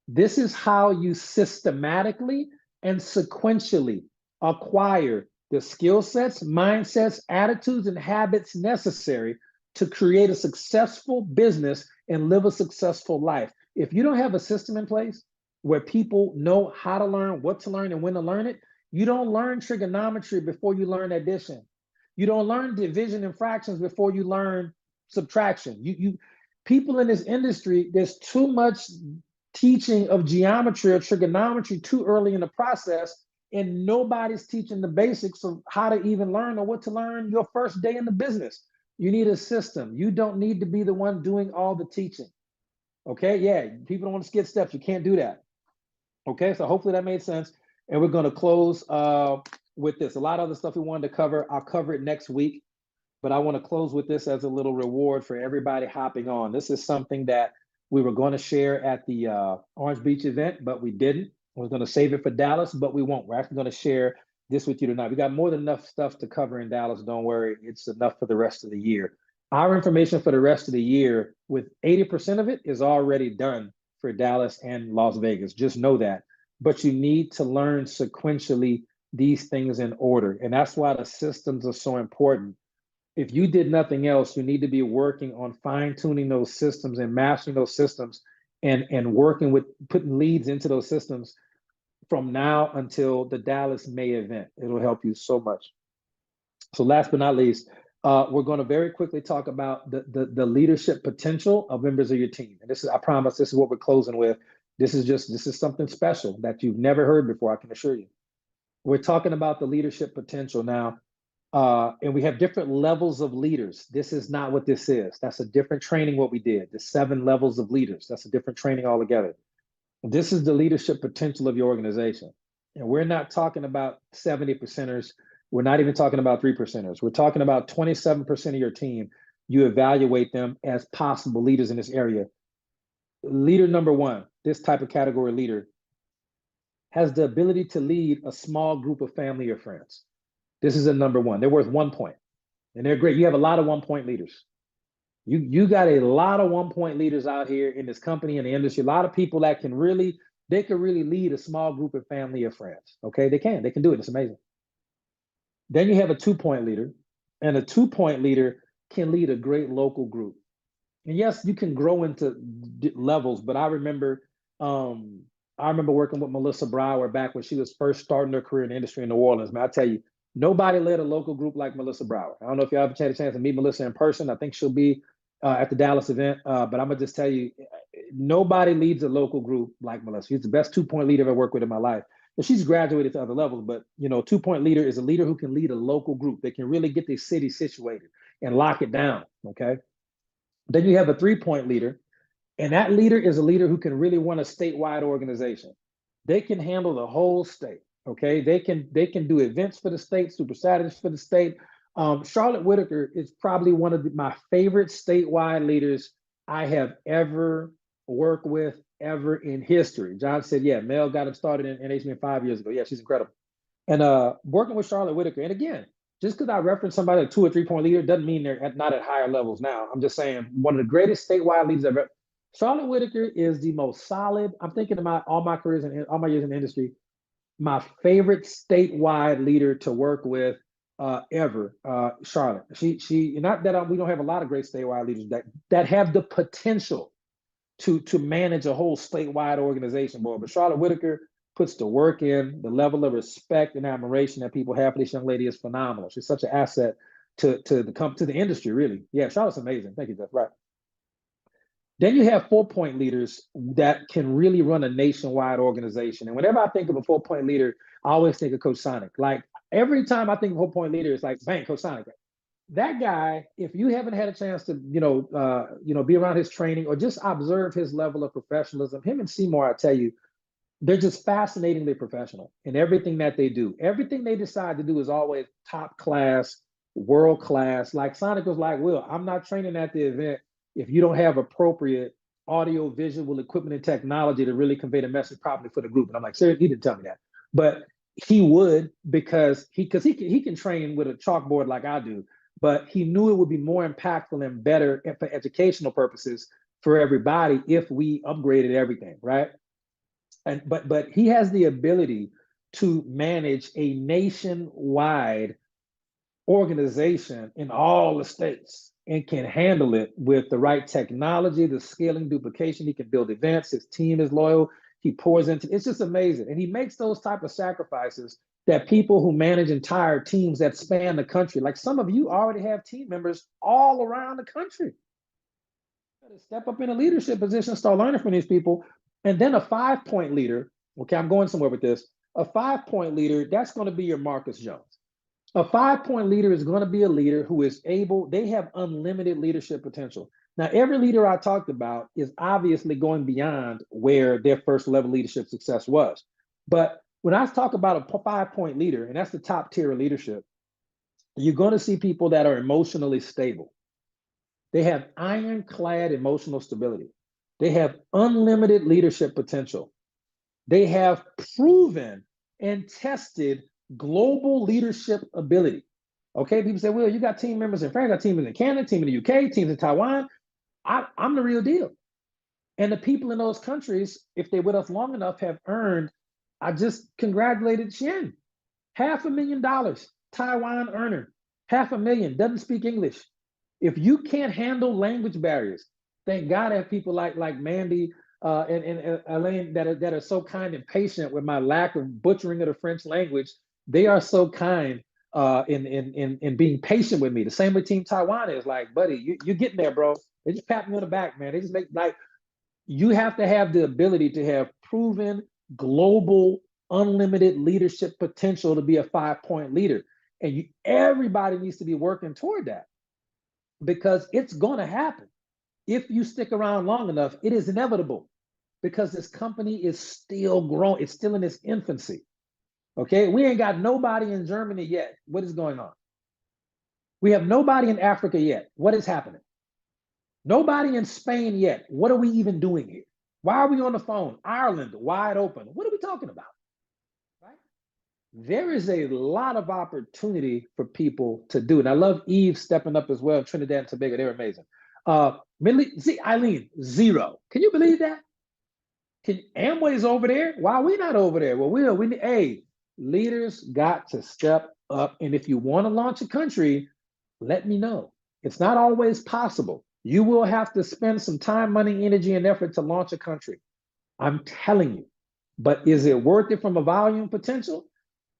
S2: This is how you systematically and sequentially acquire the skill sets, mindsets, attitudes, and habits necessary to create a successful business and live a successful life. If you don't have a system in place where people know how to learn, what to learn, and when to learn it, you don't learn trigonometry before you learn addition. You don't learn division and fractions before you learn subtraction. People in this industry, there's too much teaching of geometry or trigonometry too early in the process, and nobody's teaching the basics of how to even learn or what to learn your first day in the business. You need a system. You don't need to be the one doing all the teaching. Okay, yeah, people don't want to skip steps. You can't do that. Okay, so hopefully that made sense. And we're going to close with this. A lot of other stuff we wanted to cover, I'll cover it next week. But I want to close with this as a little reward for everybody hopping on. This is something that we were going to share at the Orange Beach event, but we didn't. We're going to save it for Dallas, but we won't. We're actually going to share this with you tonight. We got more than enough stuff to cover in Dallas. Don't worry. It's enough for the rest of the year. Our information for the rest of the year, with 80% of it, is already done for Dallas and Las Vegas. Just know that. But you need to learn sequentially these things in order. And that's why the systems are so important. If you did nothing else, you need to be working on fine-tuning those systems and mastering those systems and working with putting leads into those systems from now until the Dallas May event. It'll help you so much. So last but not least, we're going to very quickly talk about the leadership potential of members of your team. And this is, I promise, this is what we're closing with. This is something special that you've never heard before, I can assure you. We're talking about the leadership potential now. And we have different levels of leaders. This is not what this is. That's a different training what we did. The 7 levels of leaders. That's a different training altogether. This is the leadership potential of your organization. And we're not talking about 70 percenters. We're not even talking about 3 percenters. We're talking about 27% of your team. You evaluate them as possible leaders in this area. Leader number 1, this type of category leader, has the ability to lead a small group of family or friends. This is a number 1. They're worth 1 point. And they're great. You have a lot of 1-point leaders. You got a lot of 1-point leaders out here in this company, in the industry, a lot of people that can really lead a small group of family or friends. Okay, they can do it. It's amazing. Then you have a 2-point leader, and a 2-point leader can lead a great local group. And yes, you can grow into levels, but I remember working with Melissa Brower back when she was first starting her career in the industry in New Orleans. Man, I tell you, nobody led a local group like Melissa Brower. I don't know if you ever had a chance to meet Melissa in person. I think she'll be at the Dallas event, but I'm gonna just tell you, nobody leads a local group like Melissa. She's the best 2-point leader I've ever worked with in my life. And she's graduated to other levels, but 2-point leader is a leader who can lead a local group. They can really get their city situated and lock it down, okay? Then you have a 3-point leader, and that leader is a leader who can really run a statewide organization. They can handle the whole state, okay? They can do events for the state, Super Saturdays for the state. Charlotte Whitaker is probably one of my favorite statewide leaders I have ever worked with, ever in history. John said, yeah, Mel got him started in HBN 5 years ago. Yeah, she's incredible. And working with Charlotte Whitaker, and again, just because I reference somebody like 2 or 3-point leader doesn't mean they're not at higher levels now. I'm just saying one of the greatest statewide leaders I've ever. Charlotte Whitaker is the most solid. I'm thinking about all my years in the industry. My favorite statewide leader to work with ever, Charlotte. She not that we don't have a lot of great statewide leaders that have the potential to manage a whole statewide organization, boy. But Charlotte Whitaker puts the work in. The level of respect and admiration that people have for this young lady is phenomenal. She's such an asset to the industry, really. Yeah, Charlotte's amazing. Thank you, Jeff. Right. Then you have 4-point leaders that can really run a nationwide organization. And whenever I think of a 4-point leader, I always think of Coach Sonic. Like every time I think of a 4-point leader, it's like, bang, Coach Sonic. That guy, if you haven't had a chance to, be around his training or just observe his level of professionalism, him and Seymour, I tell you, they're just fascinatingly professional in everything that they do. Everything they decide to do is always top class, world class. Like Sonic was like, Will, I'm not training at the event if you don't have appropriate audio visual equipment and technology to really convey the message properly for the group. And I'm like, seriously, he didn't tell me that. But he would because he can train with a chalkboard like I do, but he knew it would be more impactful and better for educational purposes for everybody if we upgraded everything, right? And but he has the ability to manage a nationwide organization in all the states and can handle it with the right technology, the scaling, duplication. He can build events. His team is loyal. He pours into, it's just amazing. And he makes those type of sacrifices that people who manage entire teams that span the country, like some of you already have team members all around the country. Step up in a leadership position, start learning from these people. And then a 5-point leader, okay, I'm going somewhere with this. A 5-point leader, that's going to be your Marcus Jones. A 5-point leader is going to be a leader who is able, they have unlimited leadership potential. Now, every leader I talked about is obviously going beyond where their first level leadership success was. But when I talk about a 5-point leader, and that's the top tier of leadership, you're going to see people that are emotionally stable. They have ironclad emotional stability. They have unlimited leadership potential. They have proven and tested global leadership ability. Okay, people say, well, you got team members in France, got teams in Canada, team in the UK, teams in Taiwan. I'm the real deal. And the people in those countries, if they're with us long enough, have earned, I just congratulated Shin. $500,000, Taiwan earner, $500,000, doesn't speak English. If you can't handle language barriers, thank God I have people like Mandy and Elaine that are so kind and patient with my lack of butchering of the French language. They are so kind in being patient with me. The same with Team Taiwan is like, buddy, you're getting there, bro. They just pat me on the back, man. They just make, like, you have to have the ability to have proven global unlimited leadership potential to be a 5-point leader. And everybody needs to be working toward that, because it's going to happen. If you stick around long enough, it is inevitable, because this company is still growing. It's still in its infancy. Okay, we ain't got nobody in Germany yet. What is going on? We have nobody in Africa yet. What is happening? Nobody in Spain yet. What are we even doing here? Why are we on the phone? Ireland, wide open. What are we talking about? Right? There is a lot of opportunity for people to do. And I love Eve stepping up as well. Trinidad and Tobago, they're amazing. See, Eileen, 0. Can you believe that? Amway's over there. Why are we not over there? Well, hey, leaders got to step up. And if you want to launch a country, let me know. It's not always possible. You will have to spend some time, money, energy, and effort to launch a country. I'm telling you. But is it worth it from a volume potential?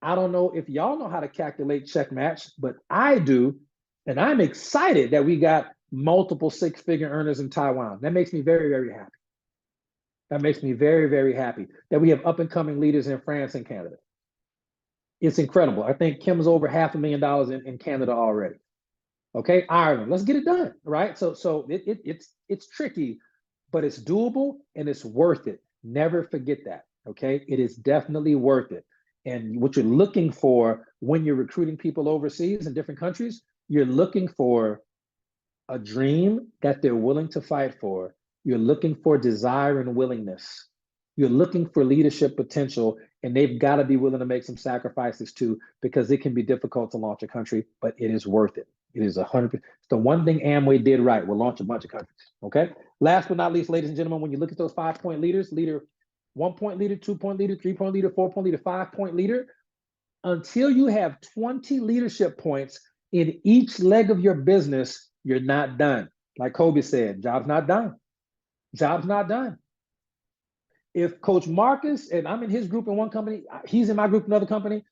S2: I don't know if y'all know how to calculate check match, but I do. And I'm excited that we got multiple 6-figure earners in Taiwan. That makes me very, very happy. That makes me very, very happy that we have up and coming leaders in France and Canada. It's incredible. I think Kim's over $500,000 in Canada already. Okay, Ireland, let's get it done, right? So it's tricky, but it's doable and it's worth it. Never forget that, okay? It is definitely worth it. And what you're looking for when you're recruiting people overseas in different countries, you're looking for a dream that they're willing to fight for. You're looking for desire and willingness. You're looking for leadership potential, and they've got to be willing to make some sacrifices too, because it can be difficult to launch a country, but it is worth it. It is 100%. It's the one thing Amway did right. We'll launch a bunch of countries. Okay. Last but not least, ladies and gentlemen, when you look at those 5-point leaders, leader, 1-point leader, 2-point leader, 3-point leader, 4-point leader, 5-point leader, until you have 20 leadership points in each leg of your business, you're not done. Like Kobe said, job's not done. Job's not done. If Coach Marcus, and I'm in his group in one company, he's in my group in another company.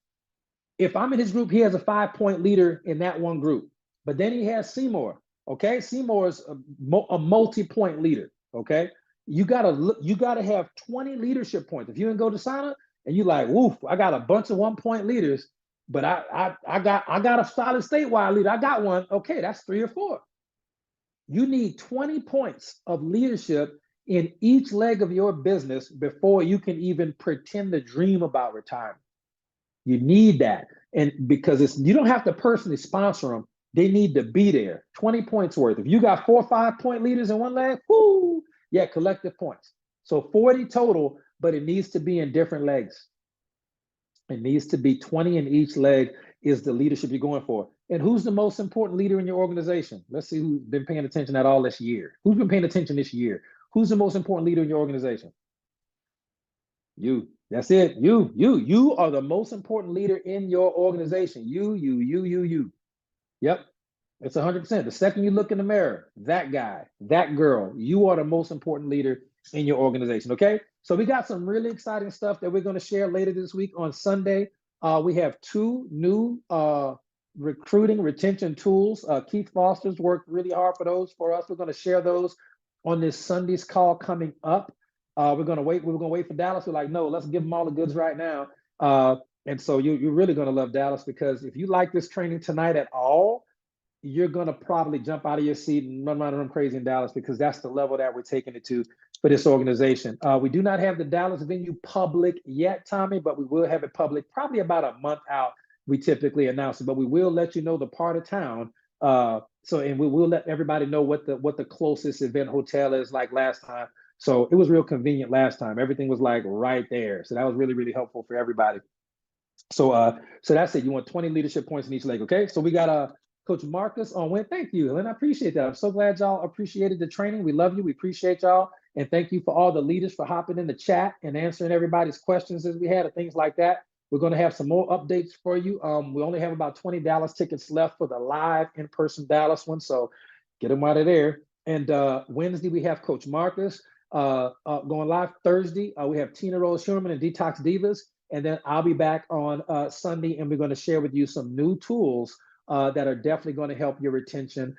S2: If I'm in his group, he has a 5-point leader in that one group. But then he has Seymour. Okay, Seymour is a multi-point leader. Okay, you gotta have 20 leadership points. If you didn't go to Sana and you like, woof, I got a bunch of 1-point leaders, but I got a solid statewide leader. I got one. Okay, that's 3 or 4. You need 20 points of leadership in each leg of your business before you can even pretend to dream about retirement. You need that. And because you don't have to personally sponsor them, they need to be there. 20 points worth. If you got 4 or 5-point leaders in one leg, whoo, yeah, collective points. So 40 total, but it needs to be in different legs. It needs to be 20 in each leg is the leadership you're going for. And who's the most important leader in your organization? Let's see who's been paying attention at all this year. Who's been paying attention this year? Who's the most important leader in your organization? You. That's it. You are the most important leader in your organization. You. Yep. It's 100%. The second you look in the mirror, that guy, that girl, you are the most important leader in your organization. Okay. So we got some really exciting stuff that we're going to share later this week on Sunday. We have 2 new recruiting retention tools. Keith Foster's worked really hard for those for us. We're going to share those on this Sunday's call coming up. We're going to wait for Dallas. We're like, no, let's give them all the goods right now. And so you're really going to love Dallas, because if you like this training tonight at all, you're going to probably jump out of your seat and run around and run crazy in Dallas, because that's the level that we're taking it to for this organization. We do not have the Dallas venue public yet, Tommy, but we will have it public probably about a month out. We typically announce it, but we will let you know the part of town. And we will let everybody know what the closest event hotel is like last time. So it was real convenient last time. Everything was like right there. So that was really, really helpful for everybody. So that's it. You want 20 leadership points in each leg. Okay. So we got Coach Marcus on Win. Thank you. And I appreciate that. I'm so glad y'all appreciated the training. We love you. We appreciate y'all. And thank you for all the leaders for hopping in the chat and answering everybody's questions as we had and things like that. We're going to have some more updates for you. We only have about 20 Dallas tickets left for the live in-person Dallas one. So get them out of there. And Wednesday, we have Coach Marcus going live. Thursday, we have Tina Rose Sherman and Detox Divas. And then I'll be back on Sunday, and we're going to share with you some new tools that are definitely going to help your retention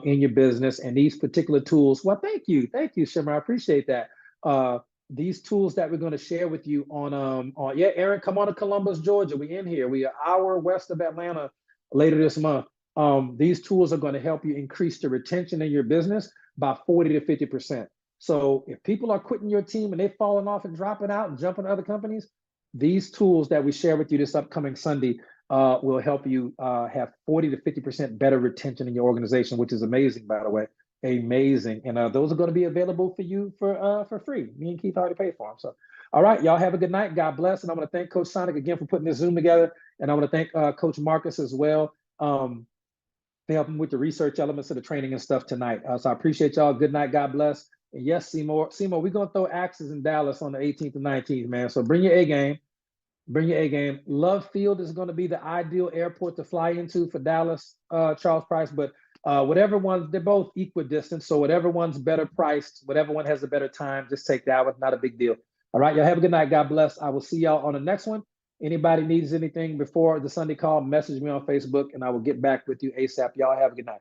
S2: in your business. And these particular tools, well, thank you, Shimmer, I appreciate that. these tools that we're going to share with you on yeah, Aaron, come on to Columbus, Georgia. We in here. We are an hour west of Atlanta later this month. These tools are going to help you increase the retention in your business by 40 to 50%. So if people are quitting your team and they're falling off and dropping out and jumping to other companies, these tools that we share with you this upcoming Sunday will help you have 40 to 50% better retention in your organization, which is amazing, by the way. Amazing. And those are going to be available for you for free. Me and Keith already paid for them. So, all right, y'all have a good night. God bless. And I want to thank Coach Sonic again for putting this Zoom together. And I want to thank Coach Marcus as well for helping with the research elements of the training and stuff tonight. So I appreciate y'all. Good night. God bless. And yes, Seymour, we're going to throw axes in Dallas on the 18th and 19th, man. So bring your A game. Bring your A game. Love Field is going to be the ideal airport to fly into for Dallas, Charles Price. But whatever one, they're both equidistant. So whatever one's better priced, whatever one has a better time, just take that one. Not a big deal. All right, y'all have a good night. God bless. I will see y'all on the next one. Anybody needs anything before the Sunday call, message me on Facebook and I will get back with you ASAP. Y'all have a good night.